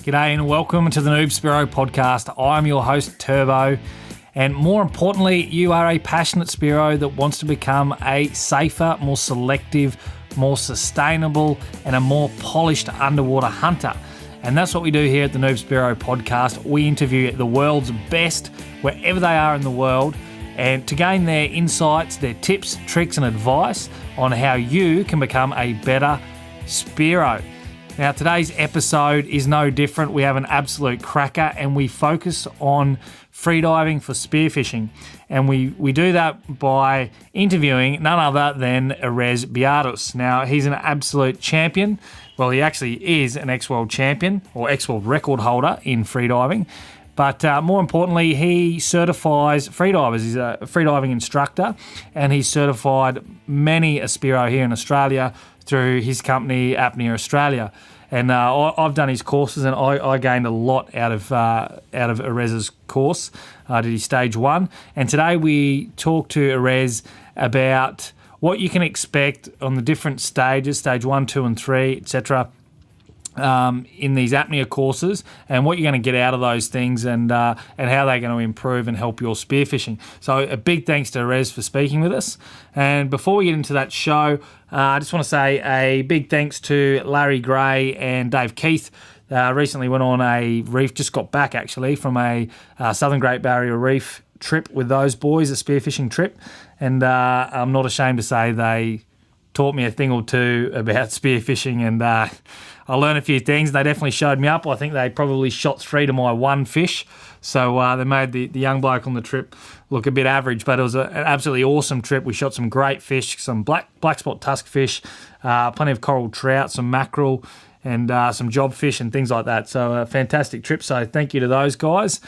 G'day and welcome to the Spearo podcast. I'm your host, Turbo, and more importantly, you are a passionate Spearo that wants to become a safer, more selective, more sustainable, and a more polished underwater hunter. And that's what we do here at the Spearo podcast. We interview the world's best, wherever they are in the world, and to gain their insights, their tips, tricks, and advice on how you can become a better Spearo. Now, today's episode is no different. We have an absolute cracker and we focus on freediving for spearfishing. And we do that by interviewing none other than Erez Beatus. Now, he's an absolute champion. Well, he actually is an ex-world champion or ex-world record holder in freediving. But more importantly, he certifies freedivers. He's a freediving instructor and he's certified many a Spearo here in Australia through his company, Apnea Australia. And I've done his courses and I gained a lot out of Erez's course. I did his stage 1. And today we talk to Erez about what you can expect on the different stages, stage 1, 2 and 3, etc., in these apnea courses, and what you're going to get out of those things, and how they're going to improve and help your spearfishing. So a big thanks to Erez for speaking with us. And before we get into that show, I just want to say a big thanks to Larry Gray and Dave Keith. Recently went on a reef, just got back actually from a Southern Great Barrier Reef trip with those boys, a spearfishing trip, and I'm not ashamed to say they taught me a thing or two about spearfishing, and I learned a few things. They definitely showed me up. I think they probably shot 3 to my 1 fish. So they made the young bloke on the trip look a bit average, but it was an absolutely awesome trip. We shot some great fish, some black spot tusk fish, plenty of coral trout, some mackerel, and some job fish and things like that. So a fantastic trip. So thank you to those guys.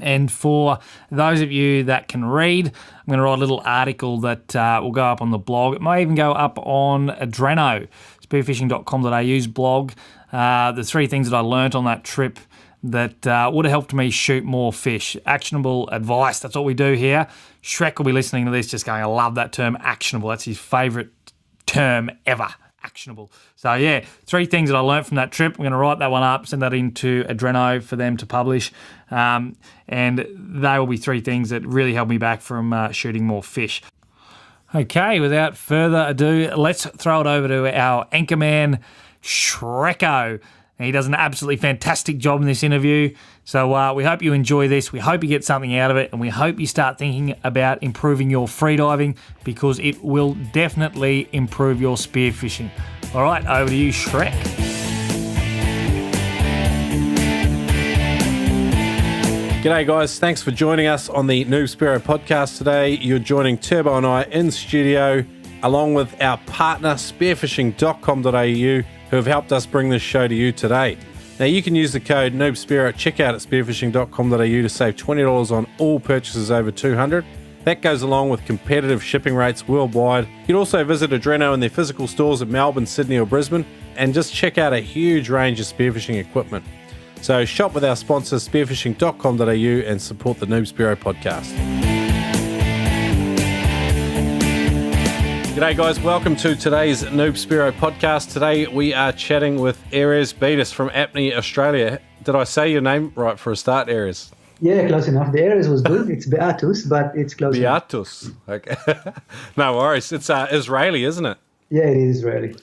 And for those of you that can read, I'm going to write a little article that will go up on the blog. It may even go up on Adreno, spearfishing.com.au's blog. The 3 things that I learnt on that trip that would have helped me shoot more fish. Actionable advice, that's what we do here. Shrek will be listening to this just going, I love that term, actionable. That's his favourite term ever. Actionable. So yeah, 3 things that I learned from that trip. I'm going to write that one up, send that into Adreno for them to publish, and they will be 3 things that really held me back from shooting more fish. Okay, without further ado, let's throw it over to our anchorman, Shreko. He does an absolutely fantastic job in this interview. So we hope you enjoy this. We hope you get something out of it. And we hope you start thinking about improving your freediving, because it will definitely improve your spearfishing. All right, over to you, Shrek. G'day guys, thanks for joining us on the Spearo podcast today. You're joining Turbo and I in studio, along with our partner Spearfishing.com.au, who have helped us bring this show to you today. Now you can use the code Spearo at checkout at Spearfishing.com.au to save $20 on all purchases over $200. That goes along with competitive shipping rates worldwide. You can also visit Adreno in their physical stores at Melbourne, Sydney or Brisbane, and just check out a huge range of spearfishing equipment. So shop with our sponsor Spearfishing.com.au and support the Spearo podcast. G'day guys, welcome to today's Spearo podcast. Today we are chatting with Erez Beatus from Apnea Australia. Did I say your name right for a start, Erez? Yeah, close enough. The Erez was good. It's Beatus, but it's close enough. Beatus, okay. No worries. It's Israeli, isn't it? Yeah, it is Israeli.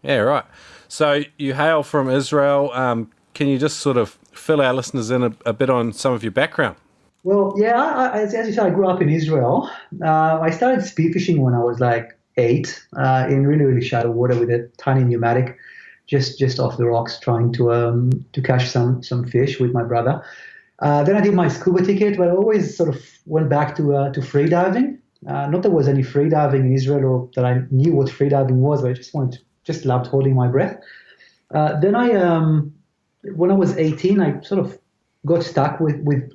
Yeah, right. So you hail from Israel. Can you just sort of fill our listeners in a bit on some of your background? Well, yeah, as you said, I grew up in Israel. I started spearfishing when I was like 8 in really, really shallow water with a tiny pneumatic just off the rocks, trying to catch some fish with my brother. Then I did my scuba ticket, but I always sort of went back to freediving. Not that there was any freediving in Israel or that I knew what freediving was, but I just loved holding my breath. Then when I was 18, I sort of got stuck with deep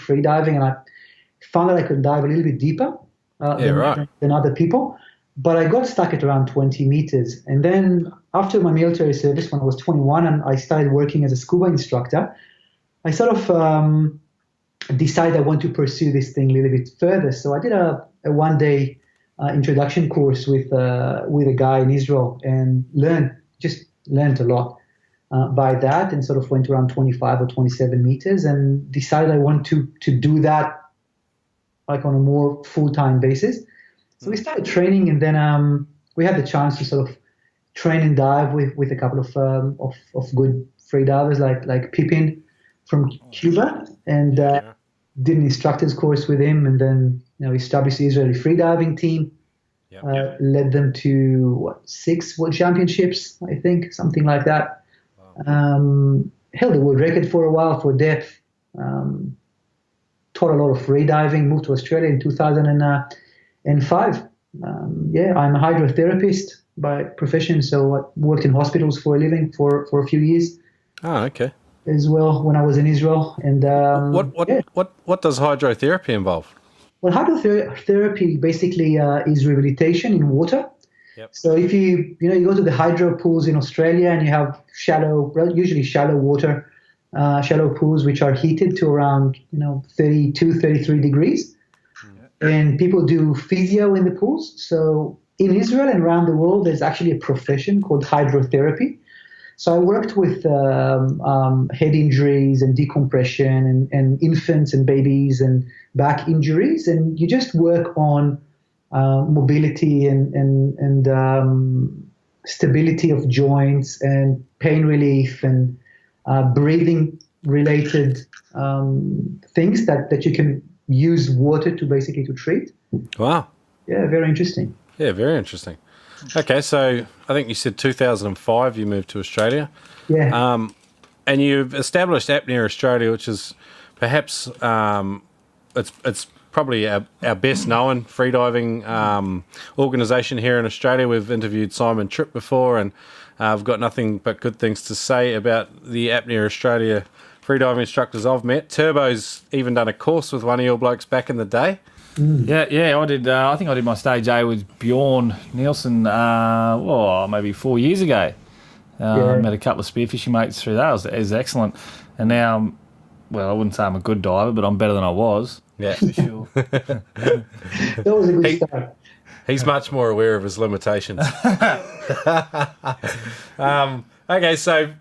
freediving, and I found that I could dive a little bit deeper than other people. But I got stuck at around 20 meters. And then after my military service, when I was 21 and I started working as a scuba instructor, I sort of decided I want to pursue this thing a little bit further. So I did a one-day introduction course with a guy in Israel and learned a lot. by that and sort of went around 25 or 27 meters and decided I want to do that like on a more full-time basis. So we started training, and then we had the chance to sort of train and dive with a couple of good free divers like Pippin from Cuba, and did an instructor's course with him, and then established the Israeli freediving team. Led them to 6 World Championships, I think, something like that. Wow. Held the world record for a while for depth. Taught a lot of free diving. Moved to Australia in 2005. I'm a hydrotherapist by profession, so I worked in hospitals for a living for a few years. Oh, okay. As well when I was in Israel. And what does hydrotherapy involve? Well, hydrotherapy basically is rehabilitation in water. Yep. So if you go to the hydro pools in Australia and you have usually shallow water, shallow pools which are heated to around 32, 33 degrees, and people do physio in the pools. So in Israel and around the world, there's actually a profession called hydrotherapy. So I worked with head injuries and decompression and infants and babies and back injuries, and you just work on mobility and stability of joints and pain relief and breathing related things that you can use water to basically to treat. Wow. Yeah, very interesting. Yeah, very interesting. Okay, so I think you said 2005 you moved to Australia. Yeah. And you've established Apnea Australia, which is perhaps it's probably our best known freediving organisation here in Australia. We've interviewed Simon Tripp before, and I've got nothing but good things to say about the Apnea Australia freediving instructors I've met. Turbo's even done a course with one of your blokes back in the day. Yeah, I did. I think I did my stage A with Bjorn Nielsen, maybe 4 years ago. Met a couple of spearfishing mates through that. It was excellent. And now, I wouldn't say I'm a good diver, but I'm better than I was. Yeah, for sure. That was a good start. He's much more aware of his limitations. Okay, so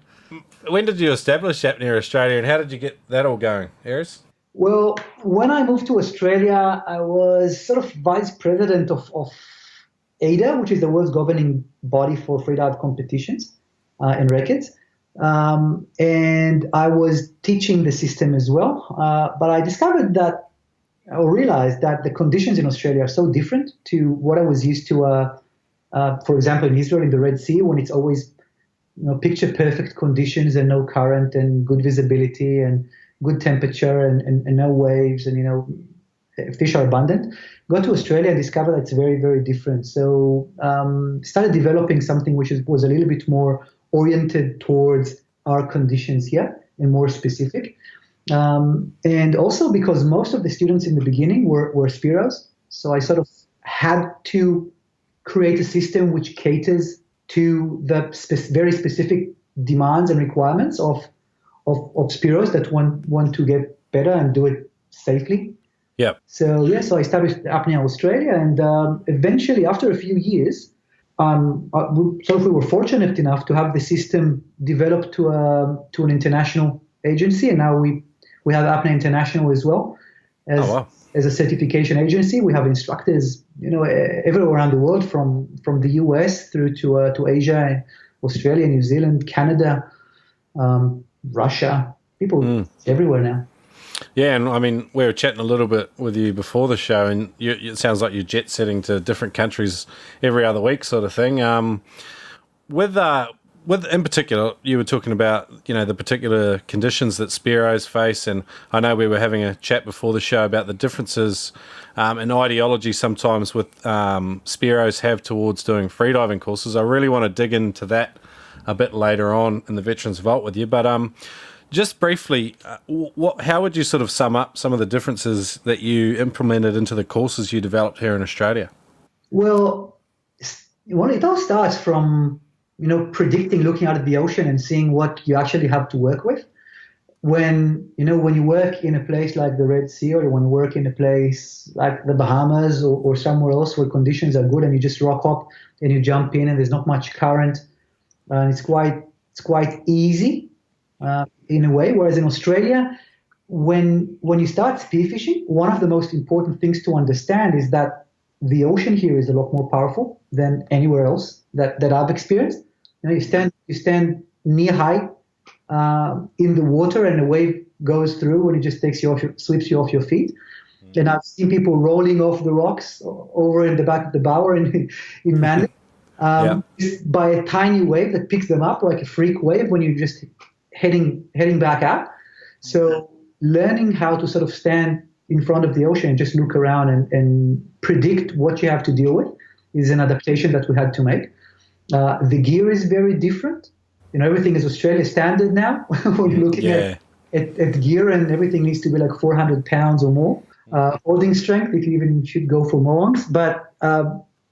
when did you establish Apnea Australia, and how did you get that all going, Erez? Well, when I moved to Australia, I was sort of vice president of AIDA, which is the world's governing body for freedive competitions and records. And I was teaching the system as well. But I discovered that, or realized that the conditions in Australia are so different to what I was used to, for example, in Israel, in the Red Sea, when it's always picture perfect conditions and no current and good visibility and good temperature and no waves and fish are abundant. Got to Australia and discovered that it's very, very different. So started developing something which was a little bit more oriented towards our conditions here and more specific. And also because most of the students in the beginning were Spearos, so I sort of had to create a system which caters to the very specific demands and requirements of Spearos that want to get better and do it safely. Yeah. So I established Apnea Australia, and eventually, after a few years, we were fortunate enough to have the system developed to an international agency, and now we have Apnea International as well as a certification agency. We have instructors, everywhere around the world, from the US through to Asia, Australia, New Zealand, Canada. Russia, people everywhere now. Yeah, and I mean, we were chatting a little bit with you before the show, and it sounds like you're jet setting to different countries every other week, sort of thing. With in particular, you were talking about the particular conditions that Spearos face, and I know we were having a chat before the show about the differences in ideology sometimes with Spearos have towards doing freediving courses. I really want to dig into that a bit later on in the Veterans Vault with you, but just briefly, how would you sort of sum up some of the differences that you implemented into the courses you developed here in Australia? Well, it all starts from predicting, looking out at the ocean and seeing what you actually have to work with. When you work in a place like the Red Sea, or when you work in a place like the Bahamas or somewhere else where conditions are good, and you just rock up and you jump in and there's not much current, and it's quite It's quite easy in a way. Whereas in Australia, when you start spearfishing, one of the most important things to understand is that the ocean here is a lot more powerful than anywhere else that I've experienced. You stand near high in the water, and a wave goes through and it just sweeps you off your feet. And I've seen people rolling off the rocks over in the back of the bower in Manly by a tiny wave that picks them up like a freak wave when you're just heading back out. So learning how to sort of stand in front of the ocean and just look around and predict what you have to deal with is an adaptation that we had to make. The gear is very different. Everything is Australia standard now. When you're looking at gear, and everything needs to be like 400 pounds or more. Holding strength, if you even should go for moorings. But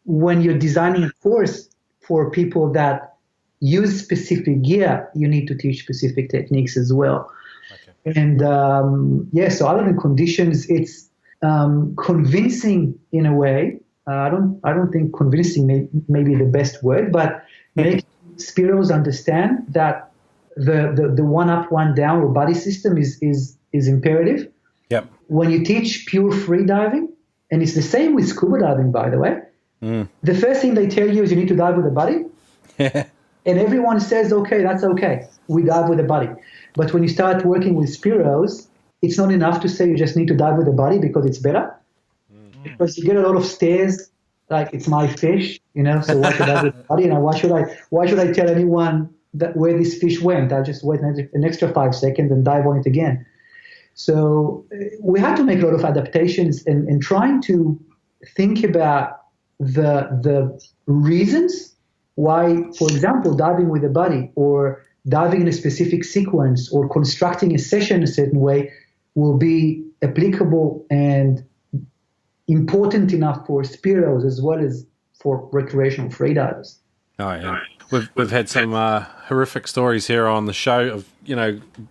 when you're designing a course for people that use specific gear, you need to teach specific techniques as well. Okay. And so other than conditions, it's convincing in a way. I don't think convincing may be the best word, but making Spearos understand that the one up, one down or buddy system is imperative. Yep. When you teach pure free diving, and it's the same with scuba diving, by the way, the first thing they tell you is you need to dive with a buddy. And everyone says, okay, that's okay. We dive with a buddy. But when you start working with Spearos, it's not enough to say you just need to dive with a buddy because it's better. Because you get a lot of stares, like it's my fish, so why should I dive with a buddy? And why should I tell anyone that where this fish went? I'll just wait an extra 5 seconds and dive on it again. So we had to make a lot of adaptations and trying to think about the reasons why, for example, diving with a buddy or diving in a specific sequence or constructing a session a certain way will be applicable and important enough for Spearos as well as for recreational freedivers. Oh, yeah. We've had some horrific stories here on the show of,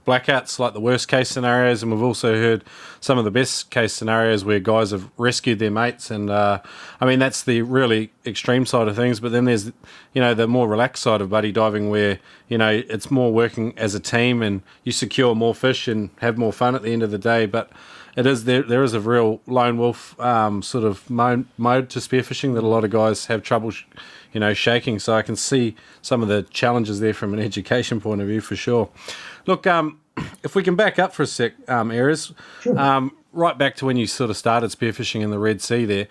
blackouts, like the worst case scenarios, and we've also heard some of the best case scenarios where guys have rescued their mates. And that's the really extreme side of things. But then there's, the more relaxed side of buddy diving where, it's more working as a team and you secure more fish and have more fun at the end of the day. But it is there is a real lone wolf sort of mode to spearfishing that a lot of guys have trouble shaking. So I can see some of the challenges there from an education point of view for sure. Look, if we can back up for a sec, Erez, sure. Right back to when you sort of started spearfishing in the Red Sea there,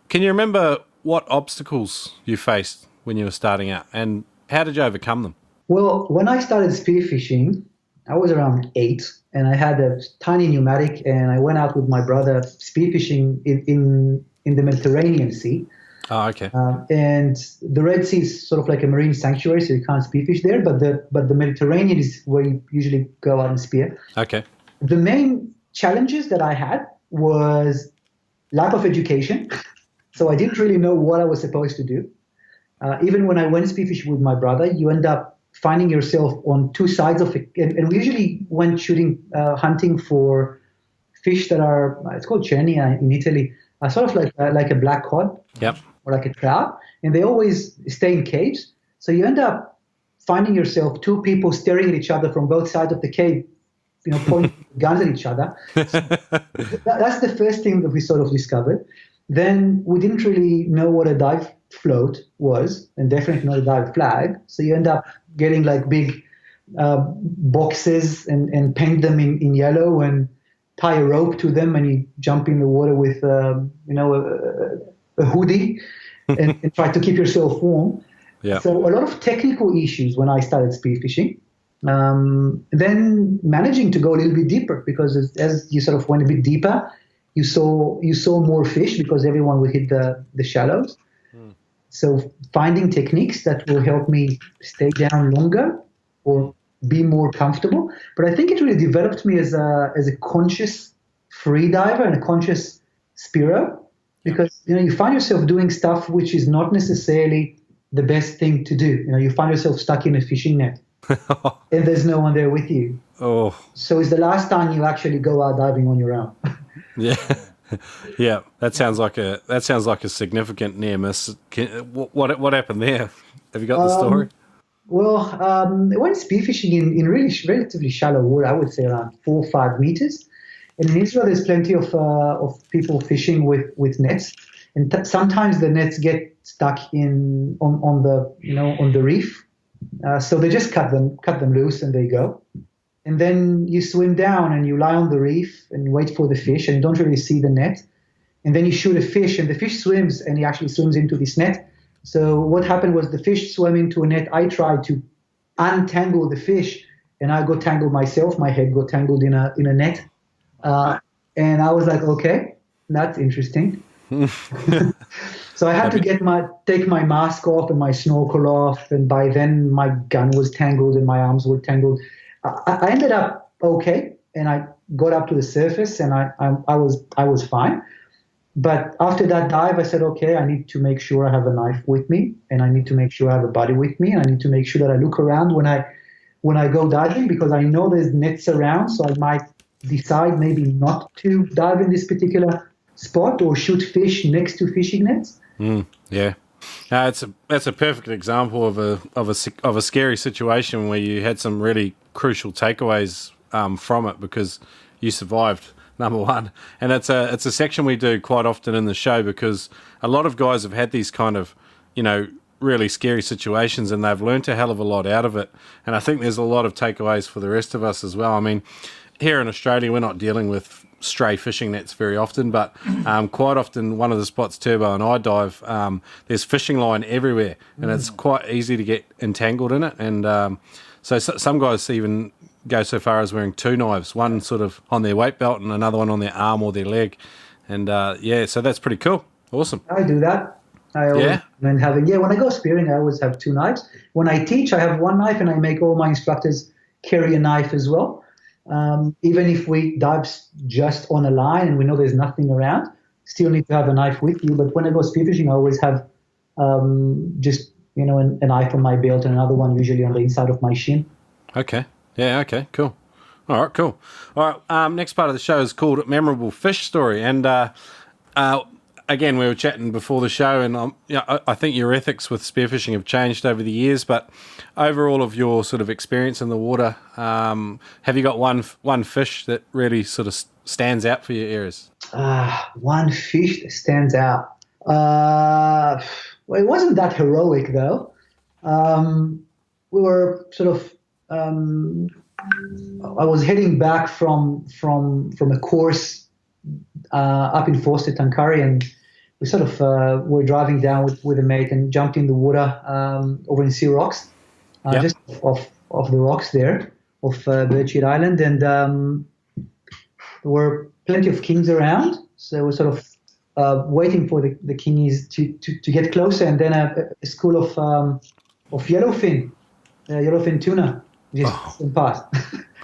can you remember what obstacles you faced when you were starting out and how did you overcome them? Well, when I started spearfishing, I was around 8 and I had a tiny pneumatic and I went out with my brother spearfishing in the Mediterranean Sea. Oh, okay. And the Red Sea is sort of like a marine sanctuary, so you can't spearfish there. But the Mediterranean is where you usually go out and spear. Okay. The main challenges that I had was lack of education. So I didn't really know what I was supposed to do. Even when I went spearfishing with my brother, you end up finding yourself on two sides of it. And we usually went hunting for fish that are, it's called cernia in Italy, sort of like a black cod. Yep. Or like a trout, and they always stay in caves. So you end up finding yourself two people staring at each other from both sides of the cave, pointing guns at each other. So that's the first thing that we sort of discovered. Then we didn't really know what a dive float was, and definitely not a dive flag. So you end up getting like big boxes and paint them in yellow and tie a rope to them, and you jump in the water with a hoodie and try to keep yourself warm. Yeah. So a lot of technical issues when I started spearfishing. Then managing to go a little bit deeper because as you sort of went a bit deeper, you saw more fish because everyone would hit the shallows. So finding techniques that will help me stay down longer or be more comfortable. But I think it really developed me as a conscious free diver and a conscious Spearo. Because you find yourself doing stuff which is not necessarily the best thing to do. You find yourself stuck in a fishing net, and there's no one there with you. Oh, so it's the last time you actually go out diving on your own. Yeah, yeah. That sounds like a significant near miss. What happened there? Have you got the story? Well, I went spearfishing in really relatively shallow water. I would say around 4 or 5 meters. And in Israel, there's plenty of people fishing with nets, and sometimes the nets get stuck on the reef. So they just cut them loose and they go. And then you swim down and you lie on the reef and wait for the fish, and you don't really see the net. And then you shoot a fish, and the fish swims, and he actually swims into this net. So what happened was the fish swam into a net. I tried to untangle the fish, and I got tangled myself. My head got tangled in a net. And I was like, okay, that's interesting. So I had to take my mask off and my snorkel off, and by then my gun was tangled and my arms were tangled. I ended up okay, and I got up to the surface, and I was fine. But after that dive, I said, okay, I need to make sure I have a knife with me, and I need to make sure I have a buddy with me, and I need to make sure that I look around when I go diving, because I know there's nets around, so I might decide maybe not to dive in this particular spot or shoot fish next to fishing nets. Yeah, that's a perfect example of a scary situation where you had some really crucial takeaways from it, because you survived, number one. And it's a section we do quite often in the show, because a lot of guys have had these kind of, really scary situations, and they've learned a hell of a lot out of it. And I think there's a lot of takeaways for the rest of us as well. I mean, here in Australia, we're not dealing with stray fishing nets very often, but quite often one of the spots Turbo and I dive, there's fishing line everywhere, and it's quite easy to get entangled in it. And so some guys even go so far as wearing 2 knives, one sort of on their weight belt and another one on their arm or their leg. And so that's pretty cool. Awesome. I do that. I always when I go spearing, I always have 2 knives. When I teach, I have 1 knife, and I make all my instructors carry a knife as well. Even if we dive just on a line and we know there's nothing around, still need to have a knife with you. But when I go spearfishing, I always have just a knife on my belt and another one usually on the inside of my shin. Okay. Yeah. Okay. Cool. All right. Cool. All right. Next part of the show is called Memorable Fish Story, and again, we were chatting before the show, and I think your ethics with spearfishing have changed over the years, but over all of your sort of experience in the water, have you got one fish that really sort of stands out for you, Erez? One fish that stands out. Well, it wasn't that heroic, though. We were sort of... I was heading back from a course up in Forster, Tankari, and we sort of were driving down with a mate and jumped in the water over in Sea Rocks, just off the rocks there of Birchhead Island, and there were plenty of kings around, so we're sort of waiting for the kingies to get closer, and then a school of yellowfin tuna just went past.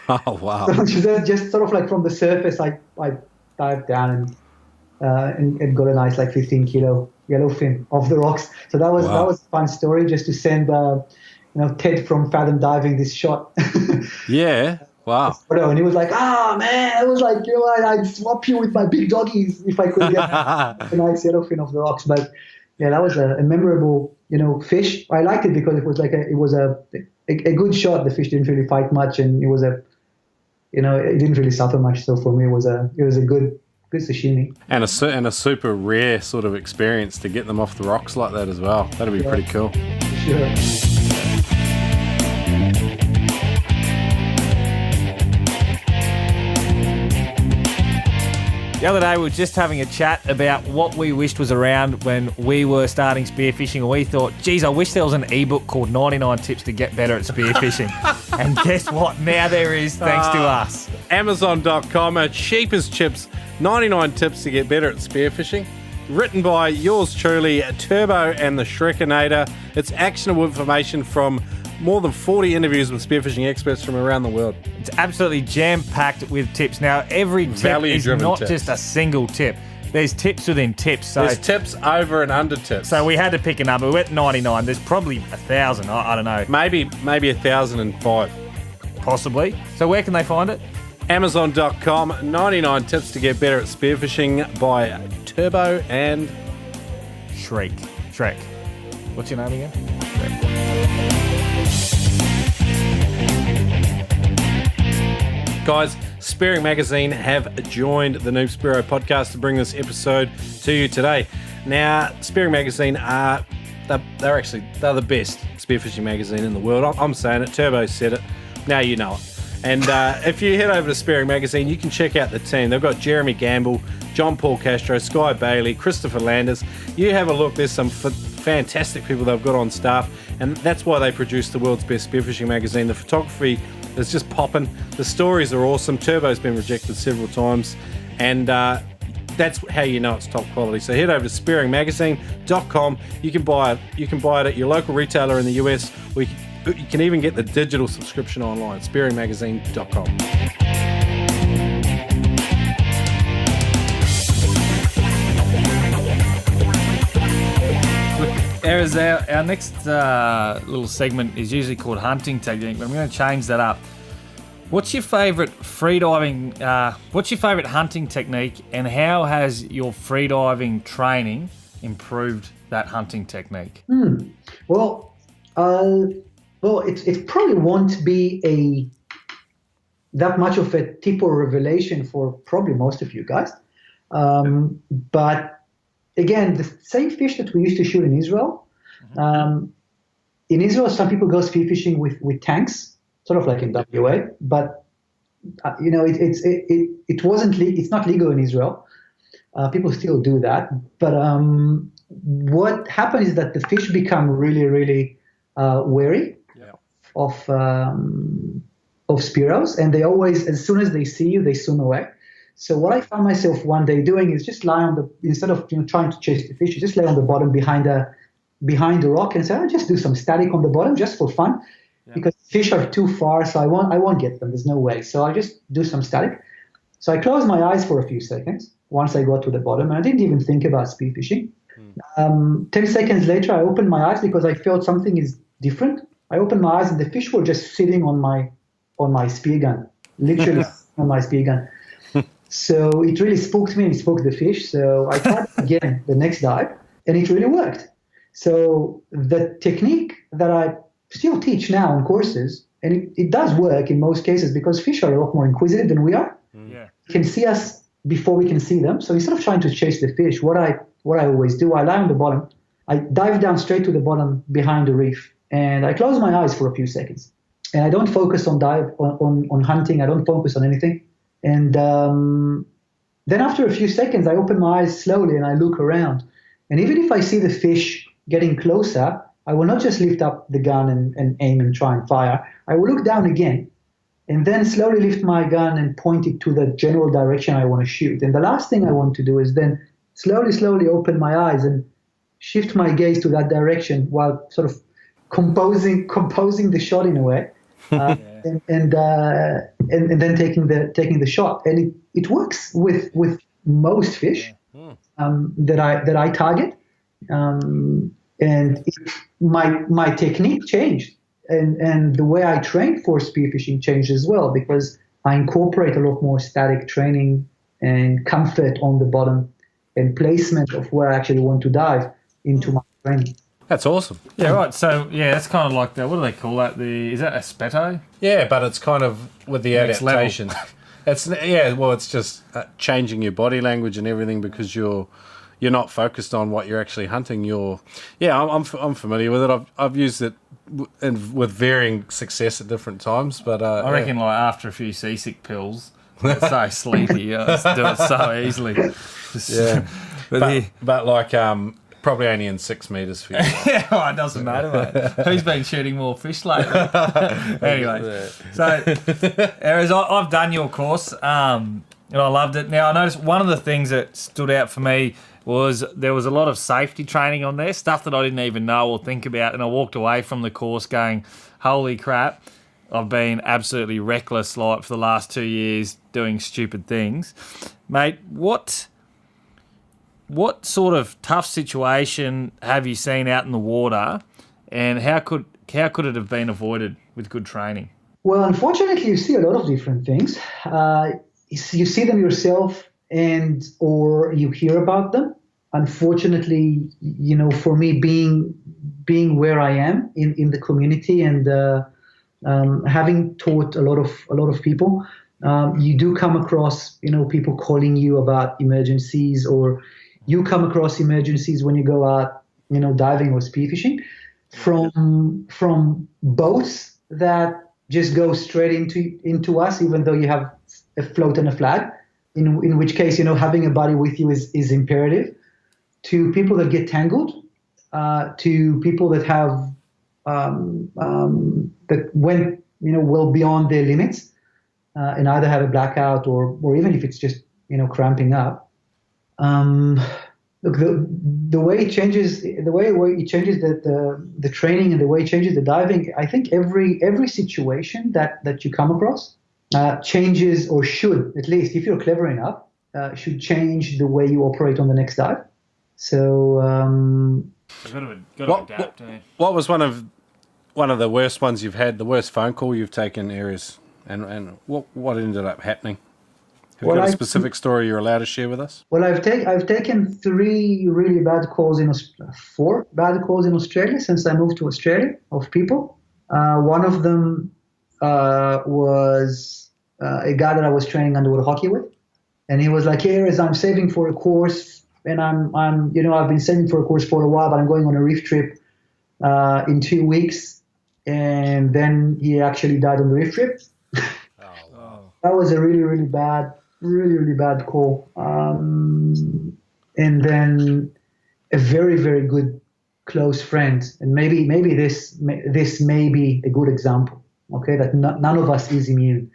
Oh wow! So just sort of like from the surface, I dived down and got a nice 15-kilo yellowfin off the rocks. So that was a fun story, just to send Ted from Fathom Diving this shot. Yeah. Wow. And he was like, man, I was like, I'd swap you with my big doggies if I could get a nice yellowfin off the rocks. But yeah, that was a memorable, fish. I liked it because it was it was a good shot. The fish didn't really fight much, and it was it didn't really suffer much. So for me, it was a good sashimi. And a super rare sort of experience to get them off the rocks like that as well. That'd be pretty cool. Sure. The other day we were just having a chat about what we wished was around when we were starting spearfishing, and we thought, geez, I wish there was an ebook called 99 Tips to Get Better at Spearfishing. And guess what? Now there is, thanks to us. Amazon.com, cheap as chips, 99 tips to get better at spearfishing. Written by yours truly, Turbo and the Shrekinator. It's actionable information from more than 40 interviews with spearfishing experts from around the world. It's absolutely jam-packed with tips. Now, every tip is not just a single tip. There's tips within tips. So there's tips over and under tips. So we had to pick a number. We went 99. There's probably 1,000. I don't know. Maybe 1,005. Possibly. So where can they find it? Amazon.com, 99 tips to get better at spearfishing by Turbo and... Shrek. What's your name again? Shrek. Guys, Spearing Magazine have joined the Noob Spearo podcast to bring this episode to you today. Now, Spearing Magazine they're the best spearfishing magazine in the world. I'm saying it. Turbo said it. Now you know it. And if you head over to Spearing Magazine, you can check out the team. They've got Jeremy Gamble, John Paul Castro, Sky Bailey, Christopher Landers. You have a look. There's some fantastic people they've got on staff, and that's why they produce the world's best spearfishing magazine. The photography is just popping. The stories are awesome. Turbo's been rejected several times, and that's how you know it's top quality. So head over to spearingmagazine.com. You can buy it. You can buy it at your local retailer in the US, or you can even get the digital subscription online. Spearingmagazine.com. Erez, our next little segment is usually called hunting technique, but I'm going to change that up. What's your favourite freediving? What's your favourite hunting technique, and how has your freediving training improved that hunting technique? Well, it probably won't be that much of a tip or revelation for probably most of you guys, but. Again, the same fish that we used to shoot in Israel. In Israel, some people go spearfishing with tanks, sort of like in WA. But it's not legal in Israel. People still do that. But what happens is that the fish become really, really wary of Spearos, and they always, as soon as they see you, they swim away. So what I found myself one day doing is just lie on instead of trying to chase the fish, you just lay on the bottom behind the rock and say, I'll just do some static on the bottom just for fun, because fish are too far, so I won't get them. There's no way. So I just do some static. So I closed my eyes for a few seconds once I got to the bottom, and I didn't even think about spearfishing. 10 seconds later, I opened my eyes because I felt something is different. I opened my eyes and the fish were just sitting on my spear gun, literally on my spear gun. So it really spooked me and it spooked the fish. So I tried again the next dive, and it really worked. So the technique that I still teach now on courses, and it does work in most cases because fish are a lot more inquisitive than we are. They can see us before we can see them. So instead of trying to chase the fish, what I always do, I lie on the bottom, I dive down straight to the bottom behind the reef, and I close my eyes for a few seconds. And I don't focus on hunting. I don't focus on anything. And then after a few seconds, I open my eyes slowly and I look around. And even if I see the fish getting closer, I will not just lift up the gun and aim and try and fire. I will look down again and then slowly lift my gun and point it to the general direction I want to shoot. And the last thing I want to do is then slowly open my eyes and shift my gaze to that direction while sort of composing the shot in a way. And then taking the shot, and it works with most fish that I target, and my technique changed, and the way I train for spearfishing changed as well, because I incorporate a lot more static training and comfort on the bottom and placement of where I actually want to dive into my training. That's awesome. Yeah, right. So, that's kind of like what do they call that? Is that a speto? Yeah, but it's kind of with the adaptation. It's just changing your body language and everything, because you're not focused on what you're actually hunting. I'm familiar with it. I've used it with varying success at different times. But I reckon like after a few seasick pills, it's so sleepy. I just do it so easily. But like probably only in 6 meters for you. It doesn't matter, mate. Who's been shooting more fish lately? Anyway, so Erez, I've done your course, and I loved it. Now I noticed one of the things that stood out for me was there was a lot of safety training on there, stuff that I didn't even know or think about, and I walked away from the course going, holy crap, I've been absolutely reckless like for the last 2 years doing stupid things. Mate, what sort of tough situation have you seen out in the water, and how could it have been avoided with good training? Well, unfortunately, you see a lot of different things. You see them yourself, or you hear about them. Unfortunately, for me, being being where I am in the community and having taught a lot of people, you do come across, people calling you about emergencies, or you come across emergencies when you go out, diving or spearfishing from boats that just go straight into us, even though you have a float and a flag, in which case, having a buddy with you is imperative, to people that get tangled, to people that have, that went, well beyond their limits, and either have a blackout or even if it's just, cramping up. Look, the way it changes, the training and the way it changes the diving, I think every situation that you come across changes, or should, at least if you're clever enough, should change the way you operate on the next dive. So got to adapt. What was one of the worst ones you've had? The worst phone call you've taken, Erez, and what ended up happening? Have you got a specific story you're allowed to share with us? Well, I've taken 3 really bad calls 4 bad calls in Australia since I moved to Australia, of people. One of them was a guy that I was training underwater hockey with, and he was like, "Hey, Erez, I'm saving for a course, and I've been saving for a course for a while, but I'm going on a reef trip in 2 weeks," and then he actually died on the reef trip. That was a really bad call. And then a very, very good close friend, and maybe this may be a good example, okay, that none of us is immune.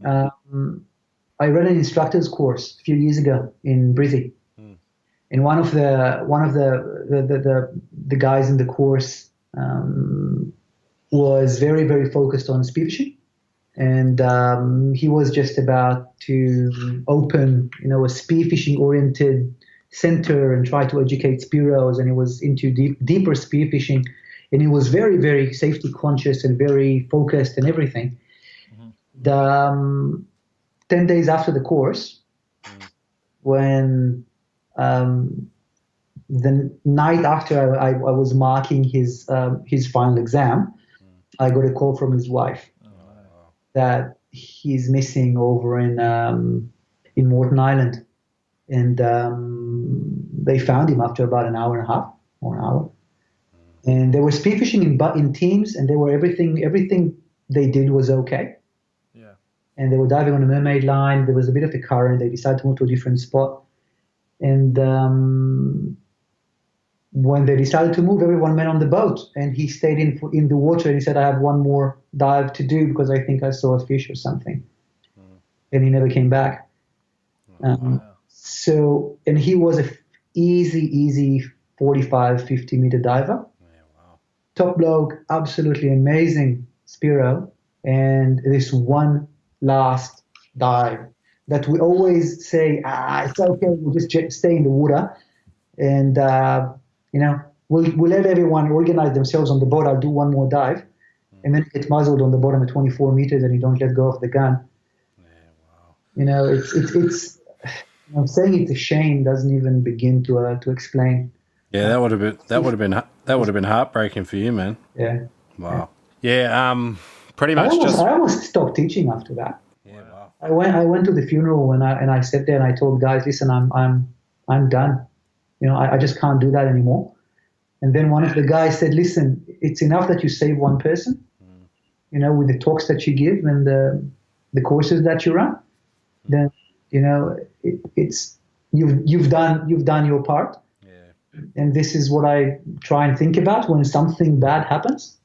I ran an instructor's course a few years ago in Brizzy. And one of the guys in the course was very, very focused on spearfishing. And he was just about to open, a spearfishing-oriented center and try to educate Spearos, and he was into deeper spearfishing, and he was very, very safety conscious and very focused and everything. 10 days after the course, when the night after I was marking his final exam, I got a call from his wife that he's missing over in Moreton Island, and they found him after about an hour and a half or an hour. And they were spearfishing in teams, and they were everything they did was okay. Yeah. And they were diving on a mermaid line. There was a bit of a current. They decided to move to a different spot, and when they decided to move, everyone went on the boat, and he stayed in the water, and he said, "I have one more dive to do because I think I saw a fish or something." And he never came back. So, and he was a easy 45, 50 meter diver. Top bloke, absolutely amazing Spearo. And this one last dive that we always say, it's okay, we'll just stay in the water, and we'll let everyone organize themselves on the boat. I'll do one more dive, and then get muzzled on the bottom at 24 meters, and you don't let go of the gun. It's saying it's a shame doesn't even begin to explain. Yeah, that would have been heartbreaking for you, man. Yeah. Wow. Yeah. Pretty much. I almost stopped teaching after that. Yeah. Wow. I went to the funeral and I sat there and I told guys, listen, I'm done. I just can't do that anymore. And then one of the guys said, listen, it's enough that you save one person, with the talks that you give and the courses that you run. Then, it's you've done your part. Yeah. And this is what I try and think about when something bad happens.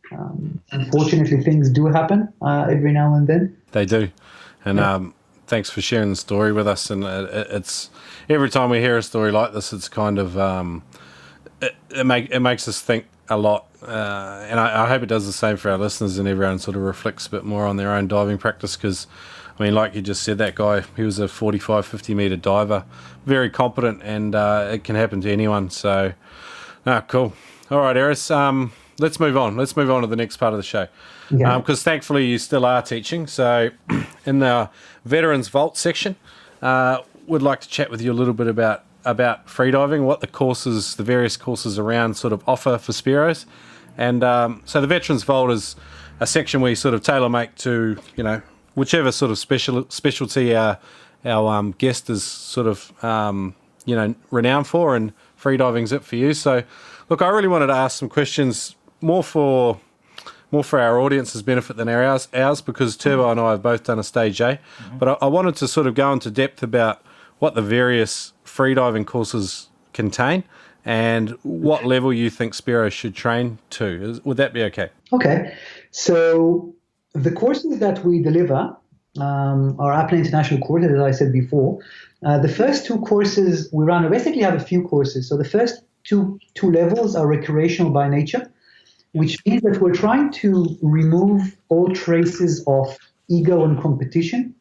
Unfortunately, things do happen every now and then. They do. And thanks for sharing the story with us. And it's every time we hear a story like this, it's kind of it makes us think a lot. And I hope it does the same for our listeners, and everyone sort of reflects a bit more on their own diving practice. Because, I mean, like you just said, that guy, he was a 45, 50 metre diver, very competent, and it can happen to anyone. So, cool. All right, Erez, let's move on. Let's move on to the next part of the show. Because thankfully you still are teaching. So in the Veterans Vault section, would like to chat with you a little bit about about freediving, what the various courses around sort of offer for Spearos. And so the Veterans Vault is a section we sort of tailor-make to, whichever sort of specialty our guest is sort of, renowned for, and freediving's it for you. So, look, I really wanted to ask some questions more for our audience's benefit than ours, because Turbo and I have both done a Stage A. Mm-hmm. But I wanted to sort of go into depth about what the various freediving courses contain and what level you think Spearo should train to. Would that be okay? Okay. So the courses that we deliver are Apnea International courses, as I said before. The first two courses we run, we basically have a few courses. So the first two levels are recreational by nature, which means that we're trying to remove all traces of ego and competition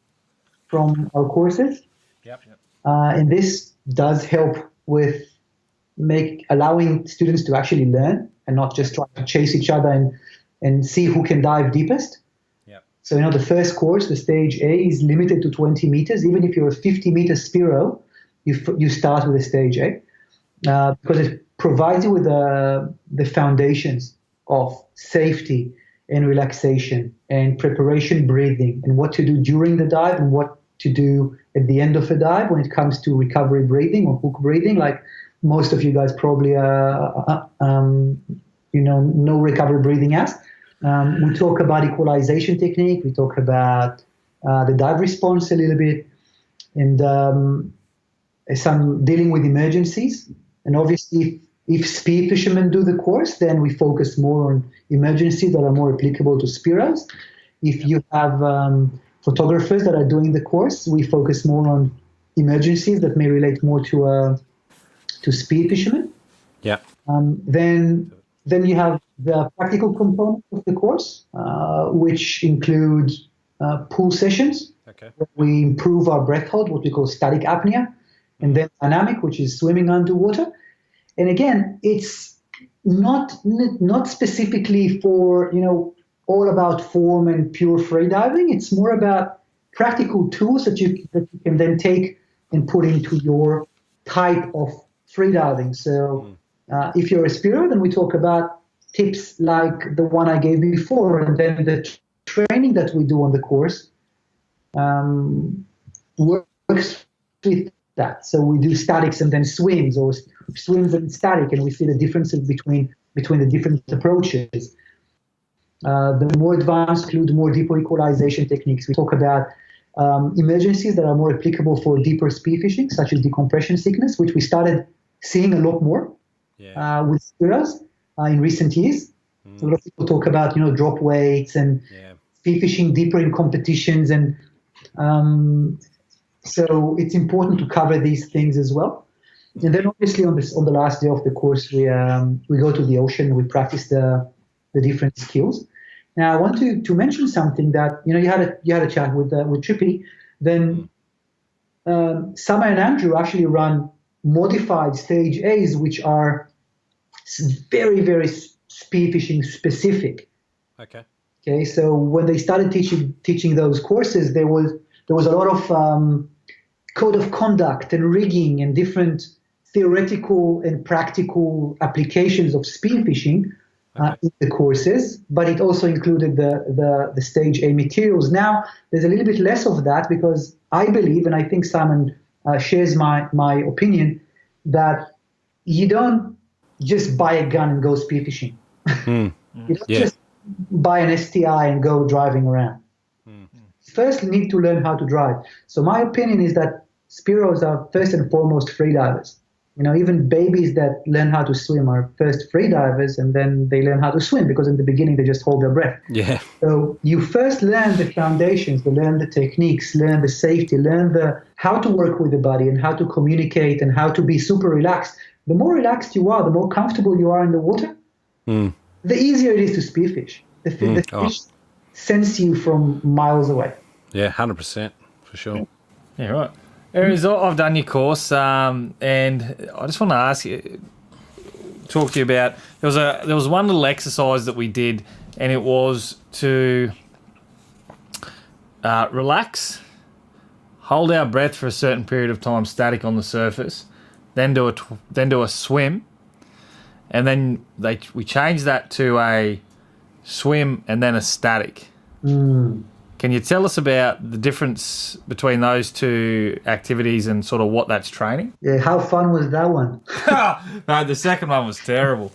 from our courses. Yep. And this does help with allowing students to actually learn and not just try to chase each other and see who can dive deepest. Yep. So, the first course, the Stage A, is limited to 20 meters. Even if you're a 50-meter Spearo, you start with a Stage A because it provides you with the foundations of safety and relaxation and preparation breathing and what to do during the dive and what to do at the end of a dive when it comes to recovery breathing or hook breathing, like most of you guys probably know recovery breathing as. We talk about equalization technique. We talk about the dive response a little bit, and some dealing with emergencies. And obviously, if spear fishermen do the course, then we focus more on emergencies that are more applicable to Spearos. If you have photographers that are doing the course, we focus more on emergencies that may relate more to spear fishermen. Yeah. Then you have the practical component of the course, which includes pool sessions. Okay. Where we improve our breath hold, what we call static apnea, and then dynamic, which is swimming underwater. And again, it's not specifically for all about form and pure freediving. It's more about practical tools that you can then take and put into your type of freediving. So if you're a Spearo, then we talk about tips like the one I gave before, and then the training that we do on the course works with that. So we do statics and then swims, or swims and static, and we see the differences between the different approaches. The more advanced include more deeper equalization techniques. We talk about emergencies that are more applicable for deeper spearfishing, such as decompression sickness, which we started seeing a lot more with Spearos in recent years. A lot of people talk about drop weights and spearfishing deeper in competitions, and so it's important to cover these things as well. And then obviously on the last day of the course, we go to the ocean and we practice the different skills. Now I want to mention something that you had a chat with Trippy. Then Summer and Andrew actually run modified Stage A's, which are very, very spearfishing specific. Okay. So when they started teaching those courses, there was a lot of code of conduct and rigging and different theoretical and practical applications of spearfishing in the courses, but it also included the Stage A materials. Now there's a little bit less of that because I believe, and I think Simon shares my opinion, that you don't just buy a gun and go spearfishing. You don't just buy an STI and go driving around. First, you need to learn how to drive. So my opinion is that Spearos are first and foremost freedivers. Even babies that learn how to swim are first freedivers, and then they learn how to swim because in the beginning they just hold their breath. Yeah. So you first learn the foundations, learn the techniques, learn the safety, learn how to work with the body and how to communicate and how to be super relaxed. The more relaxed you are, the more comfortable you are in the water, the easier it is to spearfish. The fish sense you from miles away. Yeah, 100% for sure. Yeah, right. Erez, I've done your course, and I just want to talk to you about. There was one little exercise that we did, and it was to relax, hold our breath for a certain period of time, static on the surface, then do a swim, and then we changed that to a swim and then a static. Can you tell us about the difference between those two activities and sort of what that's training? Yeah, how fun was that one? No, the second one was terrible.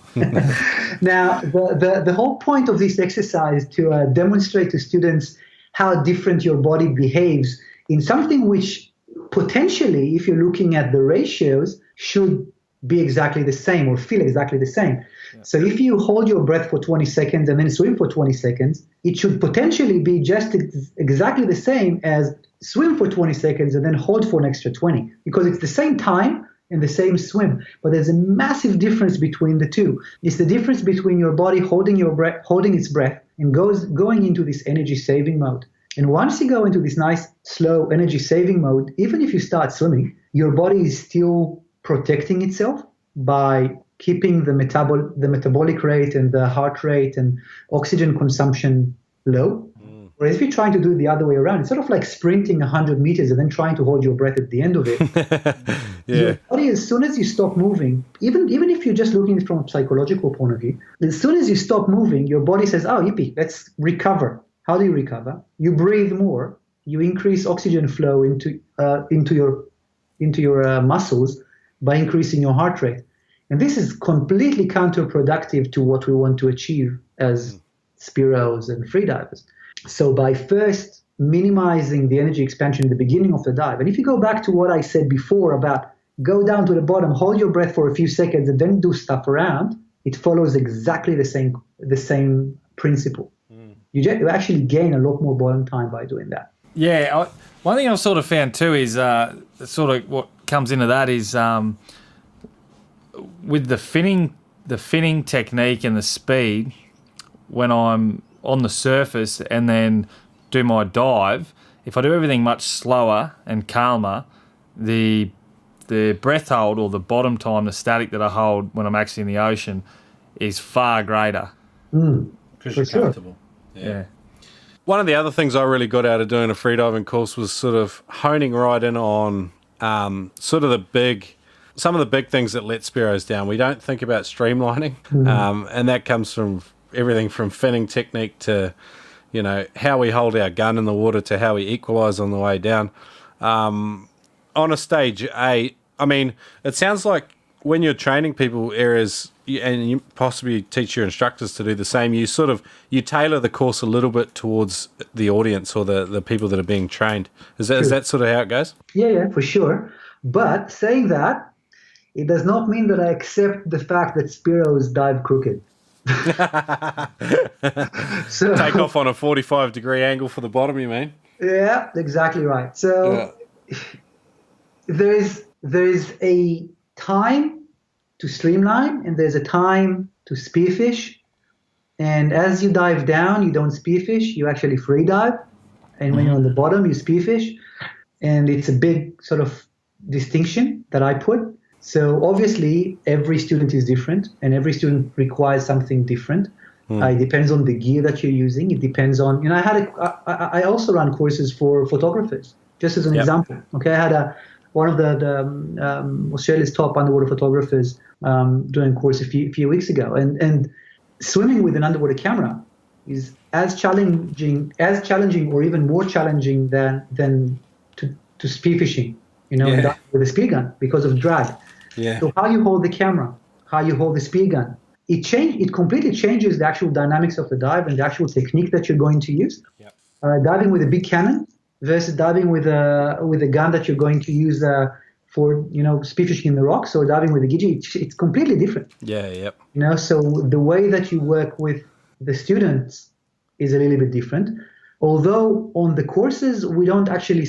Now, the whole point of this exercise to demonstrate to students how different your body behaves in something which potentially, if you're looking at the ratios, should be exactly the same or feel exactly the same. Yeah. So if you hold your breath for 20 seconds and then swim for 20 seconds, it should potentially be just exactly the same as swim for 20 seconds and then hold for an extra 20, because it's the same time and the same swim. But there's a massive difference between the two. It's the difference between your body holding its breath and going into this energy saving mode. And once you go into this nice, slow energy saving mode, even if you start swimming, your body is still protecting itself by keeping the metabolic rate and the heart rate and oxygen consumption low. Whereas if you're trying to do it the other way around, it's sort of like sprinting 100 meters and then trying to hold your breath at the end of it. Yeah. Your body, as soon as you stop moving, even if you're just looking at it from a psychological point of view, as soon as you stop moving, your body says, oh, yippee, let's recover. How do you recover? You breathe more. You increase oxygen flow into your muscles by increasing your heart rate. And this is completely counterproductive to what we want to achieve as Spearos and freedivers. So by first minimizing the energy expansion in the beginning of the dive, and if you go back to what I said before about go down to the bottom, hold your breath for a few seconds, and then do stuff around, it follows exactly the same principle. You actually gain a lot more bottom time by doing that. Yeah, one thing I've sort of found too is sort of what comes into that is with the finning technique and the speed, when I'm on the surface and then do my dive, if I do everything much slower and calmer, the breath hold or the bottom time, the static that I hold when I'm actually in the ocean is far greater. Because you're comfortable. Yeah. One of the other things I really got out of doing a freediving course was sort of honing right in on sort of some of the big things that let Spearos down. We don't think about streamlining, and that comes from everything from finning technique to, how we hold our gun in the water to how we equalize on the way down. On a stage 8, I mean, it sounds like when you're training people, Erez, and you possibly teach your instructors to do the same, you tailor the course a little bit towards the audience or the people that are being trained. Is that sort of how it goes? Yeah, for sure. But saying that, it does not mean that I accept the fact that Spearos dive crooked. So take off on a 45-degree angle for the bottom, you mean? Yeah, exactly right. So there's a time to streamline and there's a time to spearfish. And as you dive down, you don't spearfish, you actually free dive. And when you're on the bottom, you spearfish. And it's a big sort of distinction that I put. So obviously, every student is different and every student requires something different. It depends on the gear that you're using. It depends on, I also run courses for photographers, just as an example. Okay, I had one of the Australia's top underwater photographers doing a course a few weeks ago. And swimming with an underwater camera is as challenging or even more challenging than to spearfishing, with a spear gun because of drag. Yeah. So how you hold the camera, how you hold the spear gun, it completely changes the actual dynamics of the dive and the actual technique that you're going to use. Yep. Diving with a big cannon versus diving with a gun that you're going to use for spearfishing in the rocks, or diving with a gidgee, it's completely different. Yeah, yep. So the way that you work with the students is a little bit different. Although on the courses we don't actually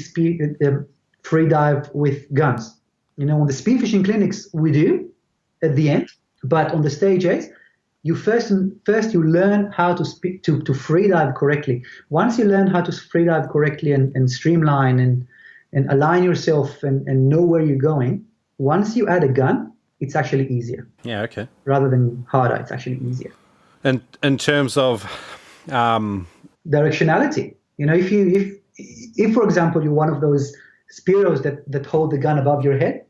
free dive with guns. On the spearfishing clinics we do at the end, but on the stage 8, you first you learn how to free dive correctly. Once you learn how to free dive correctly and streamline and align yourself and know where you're going, once you add a gun, it's actually easier. Yeah, okay. Rather than harder, it's actually easier. And in terms of directionality, if for example you're one of those Spearos that hold the gun above your head,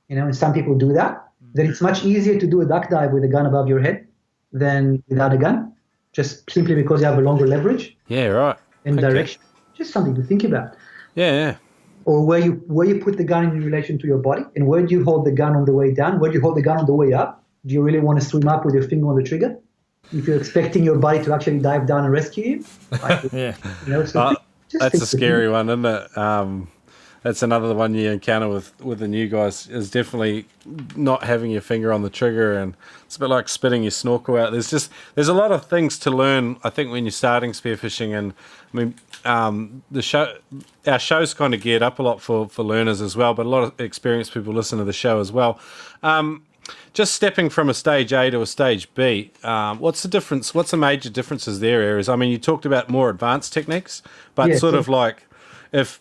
and some people do that, then it's much easier to do a duck dive with a gun above your head than without a gun, just simply because you have a longer leverage. Yeah, right. And direction. Just something to think about. Yeah. Or where you put the gun in relation to your body, and where do you hold the gun on the way down? Where do you hold the gun on the way up? Do you really want to swim up with your finger on the trigger? If you're expecting your body to actually dive down and rescue you? Yeah. That's a scary one, isn't it? That's another one you encounter with the new guys, is definitely not having your finger on the trigger, and it's a bit like spitting your snorkel out. There's a lot of things to learn, I think, when you're starting spearfishing, and I mean, our show's kind of geared up a lot for learners as well, but a lot of experienced people listen to the show as well. Just stepping from a stage A to a stage B, what's the difference? What's the major differences there, Erez? I mean, you talked about more advanced techniques, but of like, if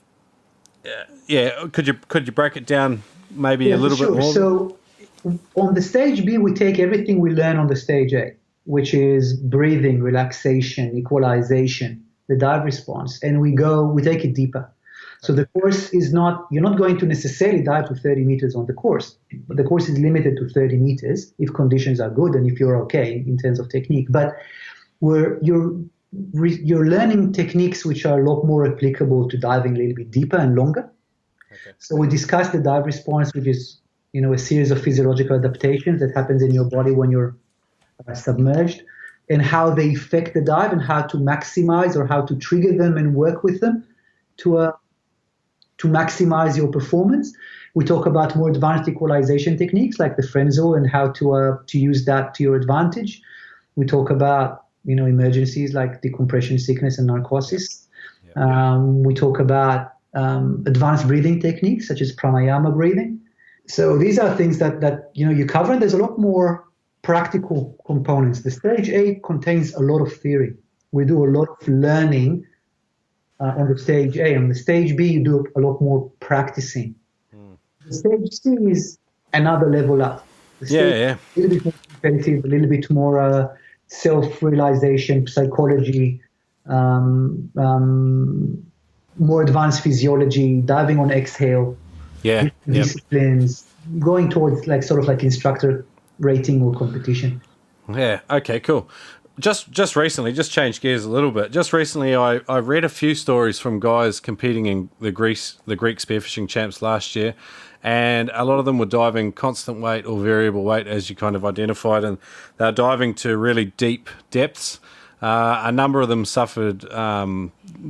could you break it down maybe a little bit more? So on the stage B, we take everything we learn on the stage A, which is breathing, relaxation, equalization, the dive response, and we take it deeper. So the course is you're not going to necessarily dive to 30 meters on the course. The course is limited to 30 meters if conditions are good and if you're okay in terms of technique. But you're learning techniques which are a lot more applicable to diving a little bit deeper and longer. Okay. So we discussed the dive response, which is a series of physiological adaptations that happens in your body when you're submerged, and how they affect the dive and how to maximize or how to trigger them and work with them to maximize your performance. We talk about more advanced equalization techniques like the Frenzo and how to use that to your advantage. We talk about emergencies like decompression sickness and narcosis. Yep. We talk about advanced breathing techniques such as pranayama breathing. So these are things that you cover, and there's a lot more practical components. The stage A contains a lot of theory. We do a lot of learning on the stage A. On the stage B, you do a lot more practicing. The stage C is another level up. The stage a little bit more competitive, a little bit more self-realization, psychology, more advanced physiology, diving on exhale, disciplines, going towards sort of instructor rating or competition. Yeah. Okay. Cool. Just recently, just changed gears a little bit. Just recently, I read a few stories from guys competing in the Greek Spearfishing Champs last year, and a lot of them were diving constant weight or variable weight, as you kind of identified, and they're diving to really deep depths. A number of them suffered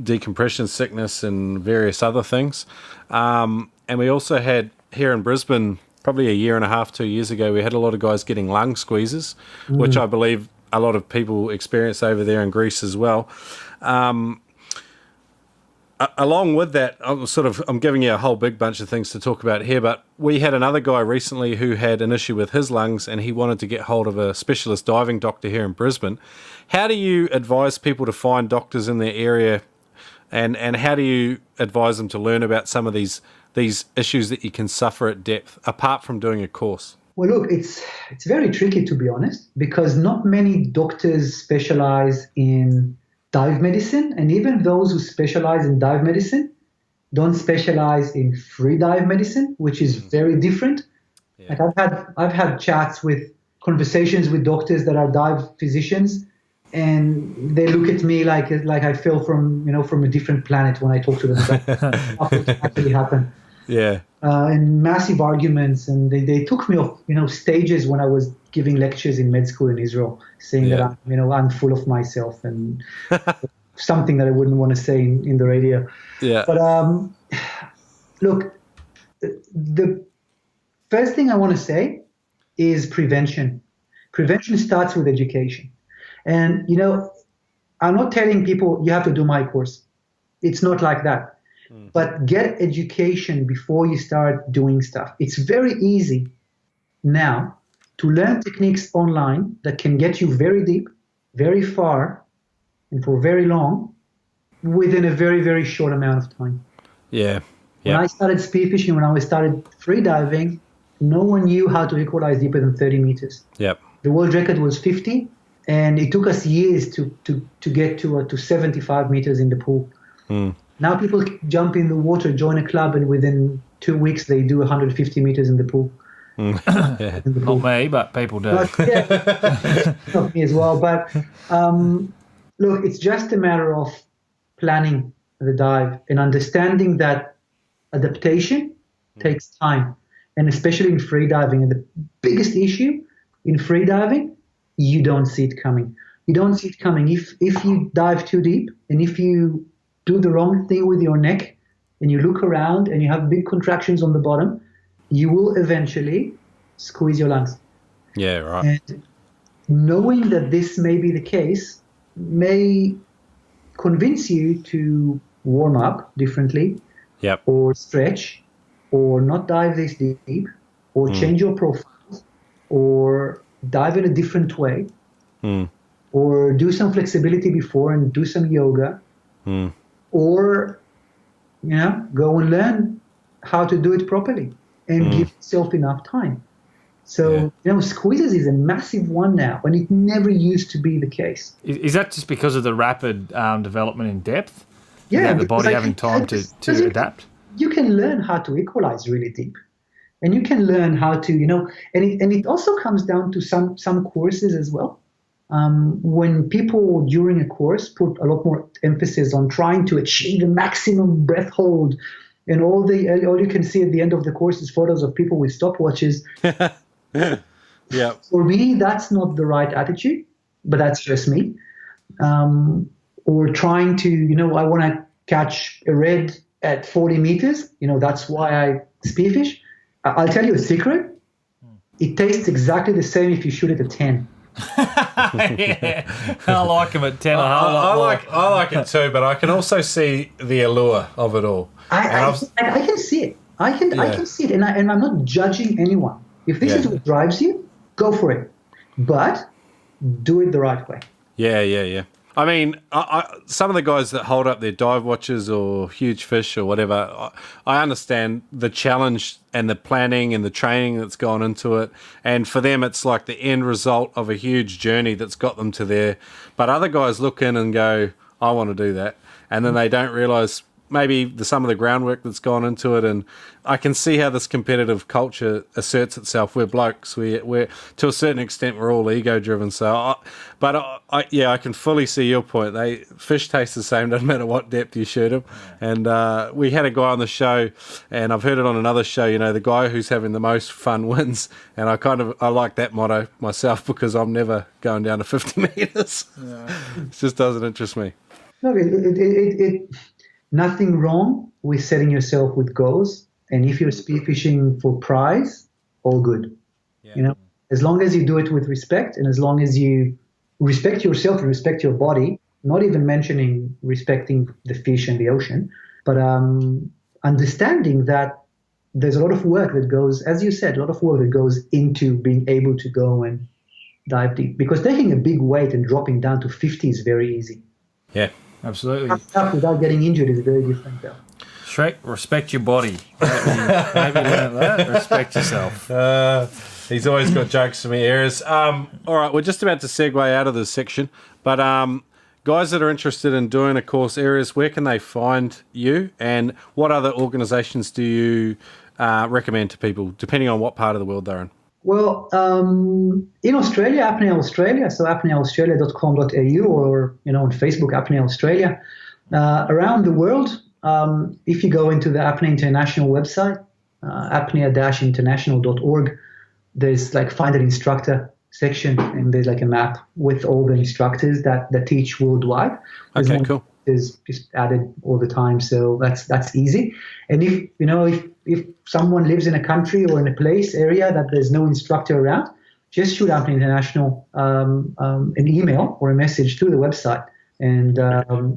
decompression sickness and various other things. And we also had here in Brisbane, probably a year and a half, 2 years ago, we had a lot of guys getting lung squeezes, which I believe a lot of people experience over there in Greece as well. Along with that, I'm giving you a whole big bunch of things to talk about here, but we had another guy recently who had an issue with his lungs, and he wanted to get hold of a specialist diving doctor here in Brisbane. How do you advise people to find doctors in their area, and how do you advise them to learn about some of these issues that you can suffer at depth, apart from doing a course? Well, look, it's very tricky, to be honest, because not many doctors specialize in dive medicine, and even those who specialize in dive medicine don't specialize in free dive medicine, which is very different. Yeah. I've had conversations with doctors that are dive physicians, and they look at me like I fell from a different planet when I talk to them about how it actually happened. Yeah. And massive arguments, and they took me off stages when I was giving lectures in med school in Israel, saying that I'm full of myself and something that I wouldn't want to say in the radio. Yeah. But look, the first thing I want to say is prevention. Prevention starts with education, and I'm not telling people you have to do my course. It's not like that. But get education before you start doing stuff. It's very easy now to learn techniques online that can get you very deep, very far, and for very long within a very, very short amount of time. Yeah. When I started spearfishing, when I started freediving, no one knew how to equalize deeper than 30 meters. Yep. The world record was 50, and it took us years to get to 75 meters in the pool. Now people jump in the water, join a club, and within 2 weeks they do 150 meters in the pool. Yeah. Not me, but people do. But, not me as well. But look, it's just a matter of planning the dive and understanding that adaptation takes time, and especially in freediving. And the biggest issue in freediving, you don't see it coming. You don't see it coming. If you dive too deep and if you do the wrong thing with your neck and you look around and you have big contractions on the bottom, you will eventually squeeze your lungs. Yeah, right. And knowing that this may be the case may convince you to warm up differently, Yep. or stretch, or not dive this deep, or change your profiles, or dive in a different way, or do some flexibility before and do some yoga, or go and learn how to do it properly and give yourself enough time. So, squeezes is a massive one now, and it never used to be the case. Is that just because of the rapid development in depth? Yeah, the body having time to adapt? You can learn how to equalize really deep. And you can learn how to, and it also comes down to some courses as well. When people during a course put a lot more emphasis on trying to achieve the maximum breath hold, and all you can see at the end of the course is photos of people with stopwatches. Yeah. For me, that's not the right attitude, but that's just me. Or trying to, I want to catch a red at 40 meters. That's why I spearfish. I'll tell you a secret. It tastes exactly the same if you shoot it at 10. Yeah, I like them at 10. I like it too, but I can also see the allure of it all. I can see it. I can see it, and I'm not judging anyone. If this is what drives you, go for it, but do it the right way. Yeah. I mean, some of the guys that hold up their dive watches or huge fish or whatever, I understand the challenge and the planning and the training that's gone into it. And for them, it's like the end result of a huge journey that's got them to there. But other guys look in and go, I want to do that. And then they don't realise maybe some of the groundwork that's gone into it. And I can see how this competitive culture asserts itself. We're blokes. We're to a certain extent, we're all ego driven. So, I can fully see your point. Fish taste the same, doesn't matter what depth you shoot them. And we had a guy on the show, and I've heard it on another show. The guy who's having the most fun wins. And I like that motto myself because I'm never going down to 50 meters. It just doesn't interest me. Look, nothing wrong with setting yourself with goals. And if you're spearfishing for prize, all good. Yeah. As long as you do it with respect, and as long as you respect yourself and respect your body, not even mentioning respecting the fish and the ocean, but understanding that there's a lot of work that goes, as you said, a lot of work that goes into being able to go and dive deep. Because taking a big weight and dropping down to 50 is very easy. Yeah. Absolutely. Without getting injured is very different, though. Shrek, respect your body. Maybe learn that. Respect yourself. He's always got jokes for me, Erez. All right, we're just about to segue out of this section, but guys that are interested in doing a course, Erez, where can they find you, and what other organisations do you recommend to people, depending on what part of the world they're in? Well, in Australia, Apnea Australia, so apneaaustralia.com.au, or on Facebook, Apnea Australia. Around the world, if you go into the Apnea International website, apnea-international.org, there's find an instructor section, and there's a map with all the instructors that teach worldwide. Okay, cool. Is just added all the time, so that's easy. And if someone lives in a country or in a place area that there's no instructor around, just shoot Apnea International an email or a message through the website, and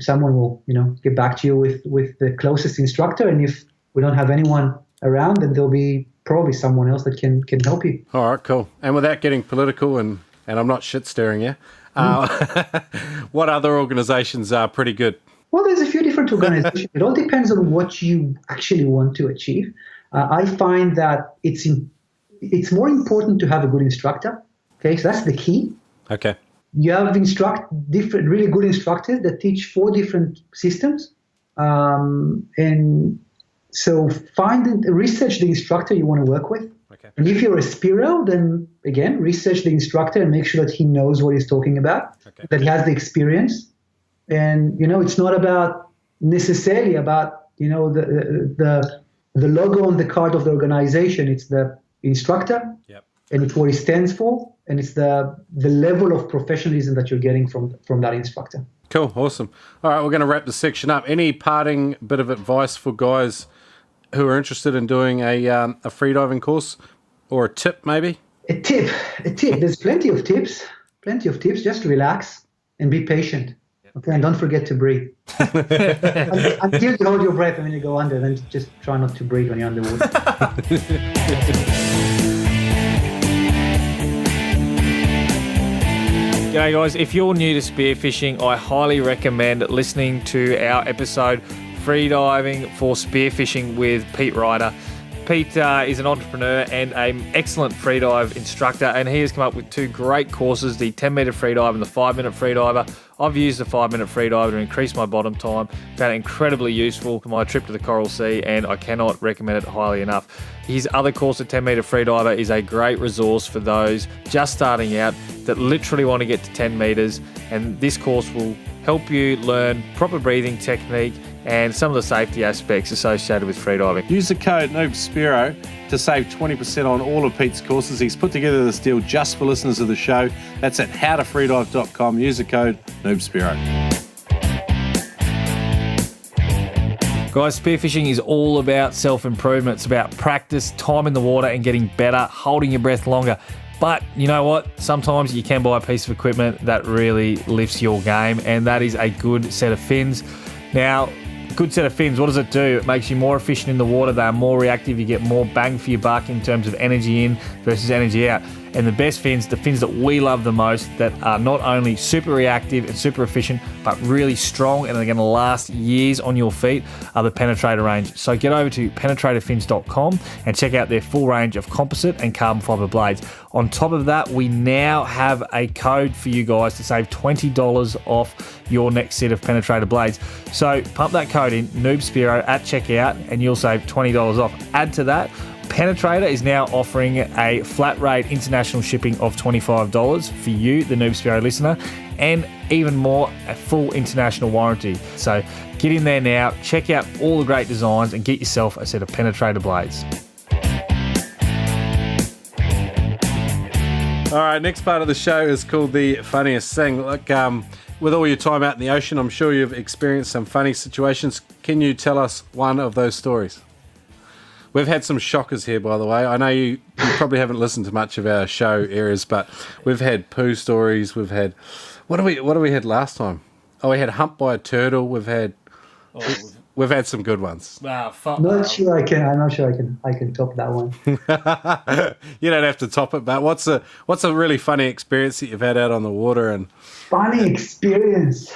someone will get back to you with the closest instructor. And if we don't have anyone around, then there'll be probably someone else that can help you. All right, cool. And without getting political, and I'm not shit staring you, what other organisations are pretty good? Well, there's a few different organizations. It all depends on what you actually want to achieve. I find that it's more important to have a good instructor. Okay, so that's the key. Okay. You have different really good instructors that teach 4 different systems, and so research the instructor you want to work with. Okay. And if you're a Spearo, then again, research the instructor and make sure that he knows what he's talking about, that he has the experience. And, it's not about necessarily about, the logo on the card of the organization. It's the instructor, and it's what he stands for, and it's the level of professionalism that you're getting from that instructor. Cool, awesome. All right, we're going to wrap this section up. Any parting bit of advice for guys who are interested in doing a freediving course, or a tip maybe? A tip. There's plenty of tips. Just relax and be patient. Okay, and don't forget to breathe. Until you hold your breath and when you go under, then just try not to breathe when you're underwater. G'day guys, if you're new to spearfishing, I highly recommend listening to our episode Freediving for Spearfishing with Pete Ryder. Pete is an entrepreneur and an excellent freedive instructor, and he has come up with two great courses, the 10-metre freedive and the 5-minute freediver. I've used the 5-minute freediver to increase my bottom time, found it incredibly useful for my trip to the Coral Sea, and I cannot recommend it highly enough. His other course, the 10-metre freediver, is a great resource for those just starting out that literally want to get to 10 metres, and this course will help you learn proper breathing technique and some of the safety aspects associated with freediving. Use the code Spearo to save 20% on all of Pete's courses. He's put together this deal just for listeners of the show. That's at howtofreedive.com. Use the code Spearo. Guys, spearfishing is all about self-improvement. It's about practice, time in the water and getting better, holding your breath longer. But you know what? Sometimes you can buy a piece of equipment that really lifts your game, and that is a good set of fins. Now, good set of fins, what does it do? It makes you more efficient in the water. They are more reactive. You get more bang for your buck in terms of energy in versus energy out. And the best fins, the fins that we love the most, that are not only super reactive and super efficient, but really strong and are going to last years on your feet, are the Penetrator range. So get over to penetratorfins.com and check out their full range of composite and carbon fiber blades. On top of that, we now have a code for you guys to save $20 off your next set of Penetrator blades. So pump that code in, Spearo at checkout, and you'll save $20 off. Add to that, Penetrator is now offering a flat rate international shipping of $25 for you, the Spearo listener, and even more, a full international warranty. So get in there now, check out all the great designs and get yourself a set of Penetrator blades. All right, next part of the show is called The Funniest Thing. Look, with all your time out in the ocean, I'm sure you've experienced some funny situations. Can you tell us one of those stories? We've had some shockers here, by the way. I know you probably haven't listened to much of our show, Erez, but we've had poo stories. We've had what do we had last time? Oh, we had humped by a turtle. We've had some good ones. Wow, I'm not sure I can top that one. You don't have to top it, but what's a really funny experience that you've had out on the water? And Funny experience.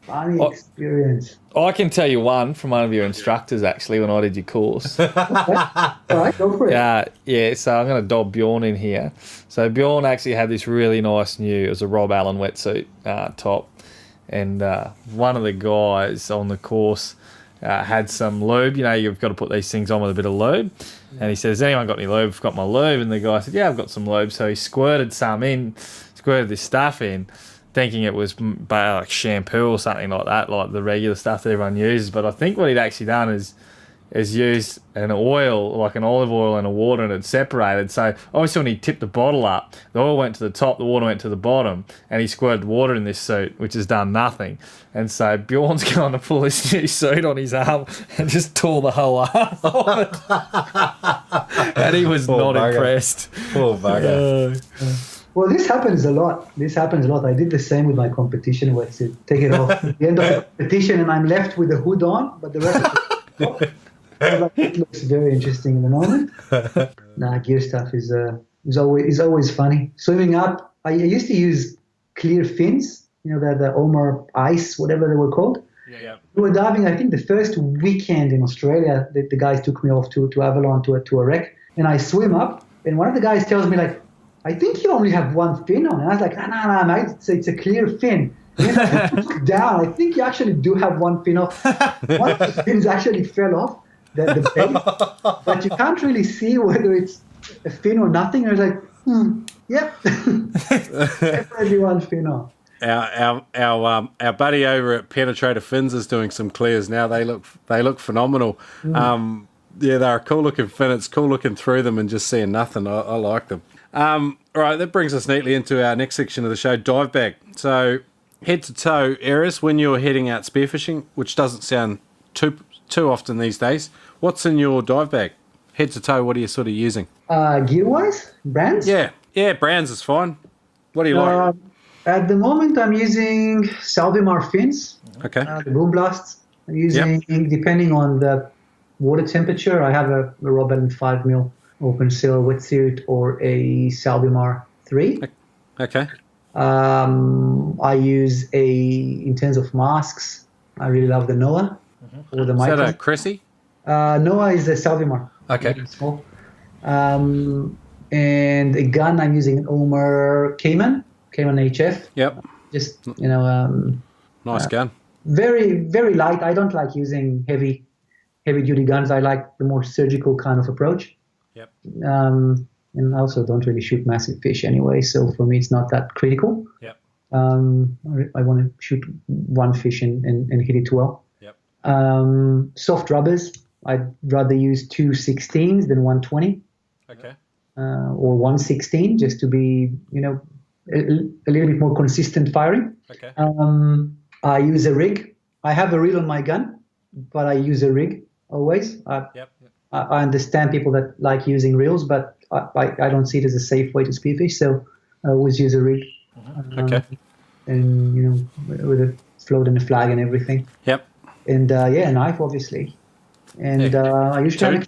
I can tell you one from one of your instructors, actually, when I did your course. Okay. All right, go for it. Yeah, so I'm going to dob Bjorn in here. So Bjorn actually had this really nice it was a Rob Allen wetsuit top. And one of the guys on the course had some lube. You know, you've got to put these things on with a bit of lube. And he says, has anyone got any lube? I've got my lube. And the guy said, yeah, I've got some lube. So he squirted this stuff in, thinking it was like shampoo or something like that, like the regular stuff that everyone uses. But I think what he'd actually done is used an oil, like an olive oil and a water, and it separated. So obviously when he tipped the bottle up, the oil went to the top, the water went to the bottom, and he squirted water in this suit, which has done nothing. And so Bjorn's going to pull this new suit on his arm and just tore the whole arm off it. And he was not impressed. Poor bugger. Well, this happens a lot. I did the same with my competition wetsuit. Take it off at the end of the competition, and I'm left with the hood on, but the rest of it looks very interesting in the moment. Gear stuff is always funny. Swimming up, I used to use clear fins, the Omar Ice, whatever they were called. Yeah. We were diving, I think, the first weekend in Australia. The guys took me off to Avalon to a wreck, and I swim up, and one of the guys tells me, like, I think you only have one fin on. And I was like, no, mate, it's a clear fin. And I looked down. I think you actually do have one fin off. One of the fins actually fell off the base, but you can't really see whether it's a fin or nothing. I was like, yep, definitely one fin on. Our buddy over at Penetrator Fins is doing some clears now. They look phenomenal. Yeah, they're a cool looking fin. It's cool looking through them and just seeing nothing. I like them. All right, that brings us neatly into our next section of the show, dive bag. So head to toe, Erez, when you're heading out spearfishing, which doesn't sound too often these days. What's in your dive bag? Head to toe, what are you sort of using? Gear wise, brands. Yeah, brands is fine. What do you like? At the moment, I'm using Salvimar fins. Okay. The boom blasts. I'm using, depending on the water temperature, I have a Robin 5mm open sail wetsuit or a Salvimar 3. Okay. I use in terms of masks, I really love the Noah or the Micron. Is that a Cressy? Noah is a Salvimar. Okay. Really small. And a gun, I'm using an Omer Cayman HF. Yep. Just, nice gun. Very, very light. I don't like using heavy duty guns. I like the more surgical kind of approach. Yep. And I also don't really shoot massive fish anyway, so for me it's not that critical. Yep. I want to shoot one fish and hit it well. Yep. Soft rubbers, I'd rather use 216s than 120. Okay. Or 116, just to be, a little bit more consistent firing. Okay. I use a rig. I have a reel on my gun, but I use a rig always. Yep. I understand people that like using reels, but I don't see it as a safe way to spearfish, so I always use a rig. Okay. And, with a float and a flag and everything. Yep. And, a knife, obviously. And I usually have a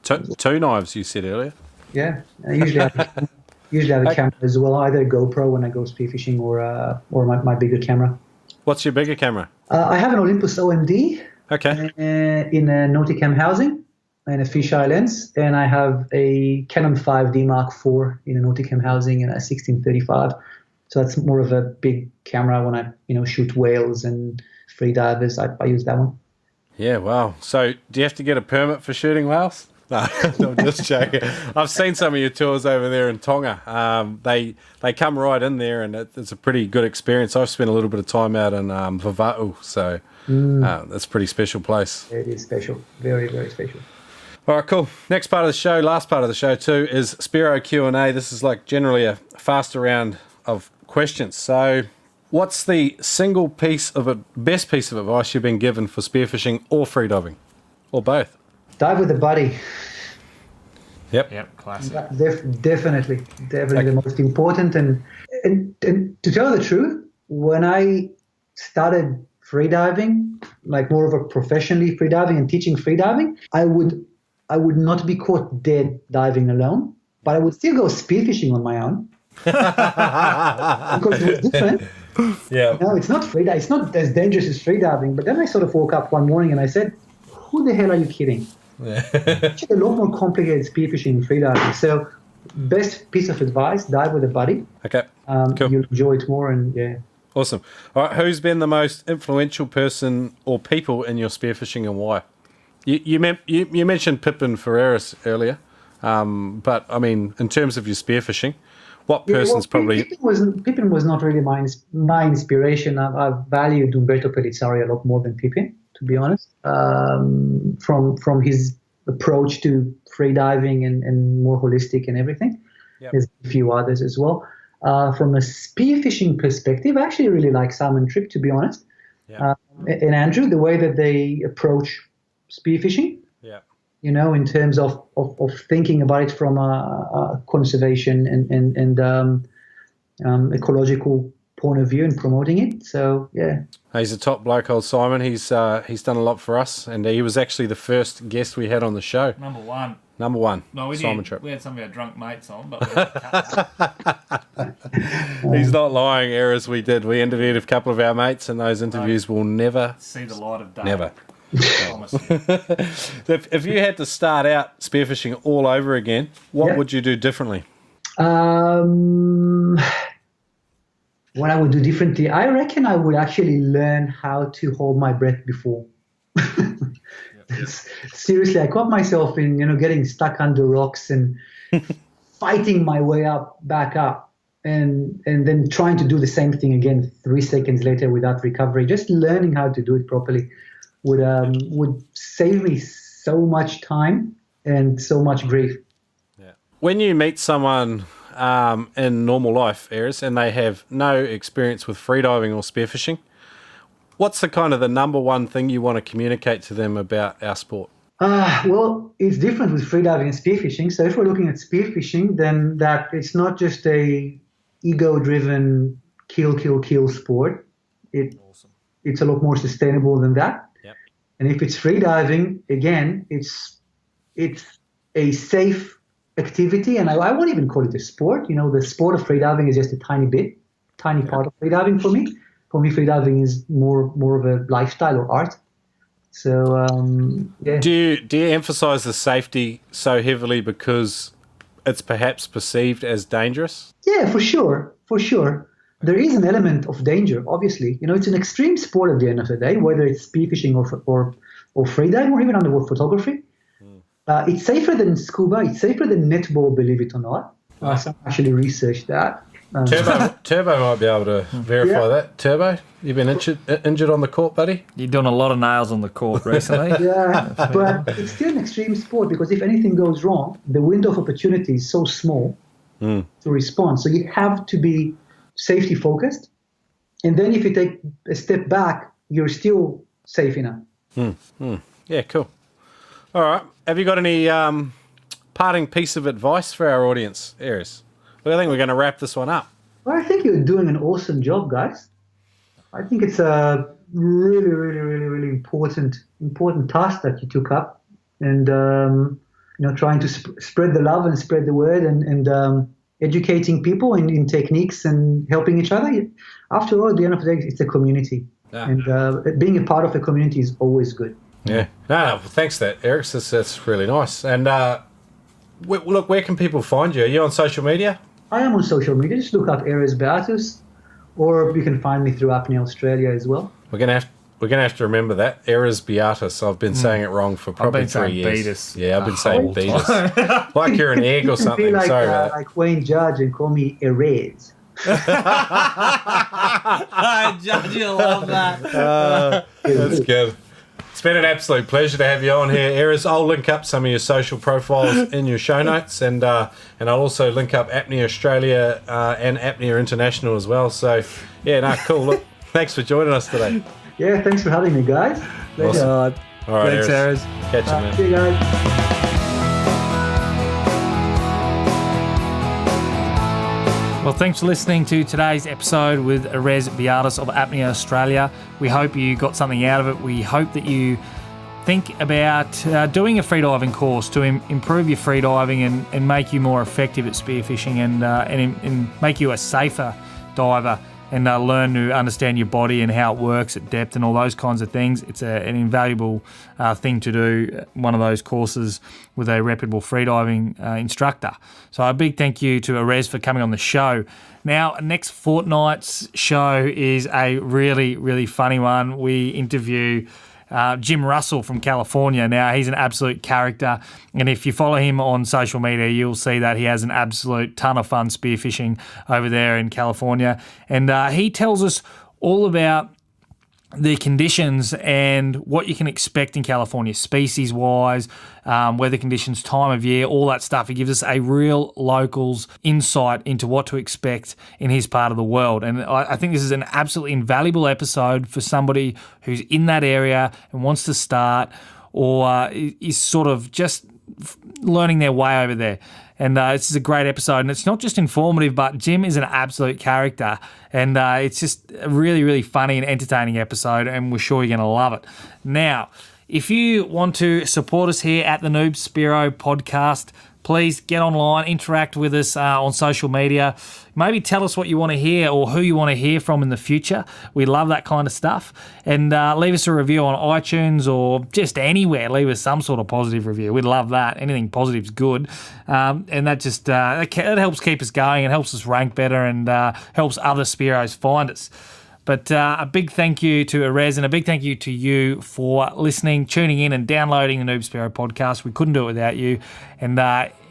camera. Two knives, you said earlier. Yeah. I usually have a camera as well, either a GoPro when I go spearfishing or my bigger camera. What's your bigger camera? I have an Olympus OMD. Okay. In a Nauticam housing and a fisheye lens, and I have a Canon 5D Mark IV in a Nauticam housing and a 1635. So that's more of a big camera when I shoot whales and free divers. I use that one. Yeah, wow. So do you have to get a permit for shooting whales? No, I'm just joking. I've seen some of your tours over there in Tonga. They come right in there, and it's a pretty good experience. I've spent a little bit of time out in Vava'u, so that's a pretty special place. It is special. Very, very special. All right, cool. Next part of the show, last part of the show too, is Spearo Q&A. This is like generally a faster round of questions. So what's the single best piece of advice you've been given for spearfishing or freediving? Or both? Dive with a buddy. Yep, classic. Definitely the most important. And to tell the truth, when I started freediving, like more of a professionally freediving and teaching freediving, I would not be caught dead diving alone, but I would still go spearfishing on my own. Because it was different. Yeah. No, it's not freediving. It's not as dangerous as freediving. But then I sort of woke up one morning and I said, who the hell are you kidding? It's a lot more complicated spearfishing and freediving. So best piece of advice, dive with a buddy. Okay, cool. You'll enjoy it more and yeah. Awesome. All right, who's been the most influential person or people in your spearfishing and why? You mentioned Pippin Ferreras earlier, but I mean, in terms of your spearfishing, what person's probably... Pippin was not really my inspiration. I valued Umberto Pellizzari a lot more than Pippin, to be honest, from his approach to freediving and more holistic and everything. Yep. There's a few others as well. From a spearfishing perspective, I actually really like Simon Tripp, to be honest. Yeah. And Andrew, the way that they approach spearfishing, in terms of thinking about it from a conservation and ecological point of view and promoting it. So, yeah. He's a top bloke, old Simon. He's done a lot for us, and he was actually the first guest we had on the show. Number one. No, Simon Tripp. We had some of our drunk mates on, but he's not lying, Erez. We did. We interviewed a couple of our mates, and those interviews will never see the light of day. Never. If you had to start out spearfishing all over again, what would you do differently? What I would do differently, I reckon I would actually learn how to hold my breath before. Seriously, I caught myself in getting stuck under rocks and fighting my way back up, and then trying to do the same thing again 3 seconds later without recovery. Just learning how to do it properly would save me so much time and so much grief. Yeah. When you meet someone in normal life, Erez, and they have no experience with freediving or spearfishing, what's the number one thing you want to communicate to them about our sport? Well, it's different with freediving and spearfishing. So if we're looking at spearfishing, then that it's not just a ego-driven kill sport. It's a lot more sustainable than that. Yep. And if it's freediving, again, it's a safe activity, and I won't even call it a sport. The sport of freediving is just a tiny part of freediving for me. For me, freediving is more of a lifestyle or art. So, yeah. Do you emphasize the safety so heavily because it's perhaps perceived as dangerous? Yeah, for sure. There is an element of danger, obviously. It's an extreme sport at the end of the day, whether it's spearfishing or freediving or even underwater photography. It's safer than scuba. It's safer than netball, believe it or not. Some actually researched that. Turbo might be able to verify that. Turbo, you've been injured on the court, buddy? You're doing a lot of nails on the court recently. Yeah, but it's still an extreme sport because if anything goes wrong, the window of opportunity is so small to respond. So you have to be safety focused. And then if you take a step back, you're still safe enough. Yeah, cool. All right. Have you got any parting piece of advice for our audience, Erez? Well, I think we're going to wrap this one up. Well, I think you're doing an awesome job, guys. I think it's a really, really, really, really important task that you took up, and trying to spread the love and spread the word, and educating people in techniques and helping each other. After all, at the end of the day, it's a community, and being a part of a community is always good. Yeah. No, thanks for that, Erez. That's really nice. And look, where can people find you? Are you on social media? I am on social media. Just look up Erez Beatus, or you can find me through Apnea Australia as well. We're gonna have to remember that Erez Beatus. I've been saying it wrong for probably 3 years. Beatus. Yeah, I've been saying Beatus. Like you're an egg or something. Be like, Sorry about that. like Wayne Judge and call me Erez. Judge, you love that. That's good. It's been an absolute pleasure to have you on here, Erez. I'll link up some of your social profiles in your show notes, and I'll also link up Apnea Australia and Apnea International as well. So, cool. Look, thanks for joining us today. Yeah, thanks for having me, guys. Awesome. All right, Thanks, Erez. Catch you, man. See you guys. Well, thanks for listening to today's episode with Erez Beatus of Apnea Australia. We hope you got something out of it. We hope that you think about doing a freediving course to improve your freediving and make you more effective at spearfishing and make you a safer diver and learn to understand your body and how it works at depth and all those kinds of things. It's an invaluable thing to do, one of those courses with a reputable freediving instructor. So a big thank you to Erez for coming on the show. Now, next fortnight's show is a really, really funny one. We interview Jim Russell from California. Now, he's an absolute character, and if you follow him on social media, you'll see that he has an absolute ton of fun spearfishing over there in California. And he tells us all about the conditions and what you can expect in California, species-wise, weather conditions, time of year, all that stuff. He gives us a real local's insight into what to expect in his part of the world. And I think this is an absolutely invaluable episode for somebody who's in that area and wants to start or is sort of just learning their way over there. And this is a great episode. And it's not just informative, but Jim is an absolute character. And it's just a really, really funny and entertaining episode. And we're sure you're going to love it. Now, if you want to support us here at the Spearo podcast, please get online, interact with us on social media. Maybe tell us what you want to hear or who you want to hear from in the future. We love that kind of stuff. And leave us a review on iTunes or just anywhere. Leave us some sort of positive review. We'd love that. Anything positive is good. And that just it helps keep us going. It helps us rank better and helps other Spearos find us. But a big thank you to Erez and a big thank you to you for listening, tuning in and downloading the Noob Spearo podcast. We couldn't do it without you. And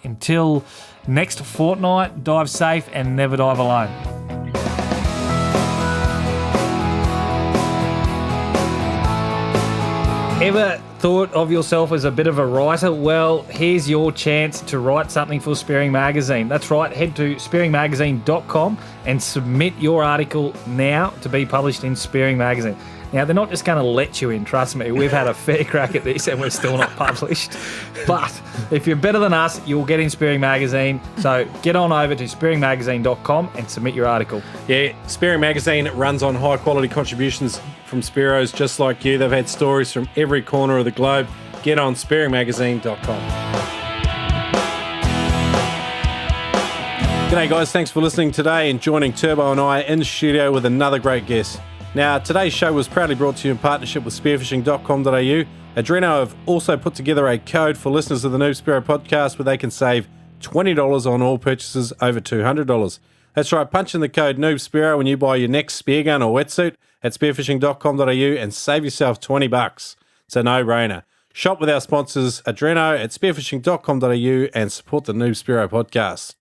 until next fortnight, dive safe and never dive alone. Ever thought of yourself as a bit of a writer? Well, here's your chance to write something for Spearing Magazine. That's right, head to spearingmagazine.com and submit your article now to be published in Spearing Magazine. Now, they're not just going to let you in, trust me. We've had a fair crack at this and we're still not published. But if you're better than us, you'll get in Spearing Magazine. So get on over to spearingmagazine.com and submit your article. Yeah, Spearing Magazine runs on high-quality contributions from Spearos just like you. They've had stories from every corner of the globe. Get on spearingmagazine.com. G'day guys, thanks for listening today and joining Turbo and I in studio with another great guest. Now, today's show was proudly brought to you in partnership with spearfishing.com.au. Adreno have also put together a code for listeners of the Noob Spearo podcast where they can save $20 on all purchases over $200. That's right, punch in the code Noob Spearo when you buy your next spear gun or wetsuit at spearfishing.com.au and save yourself $20. It's a no-brainer. Shop with our sponsors Adreno at spearfishing.com.au and support the Noob Spearo podcast.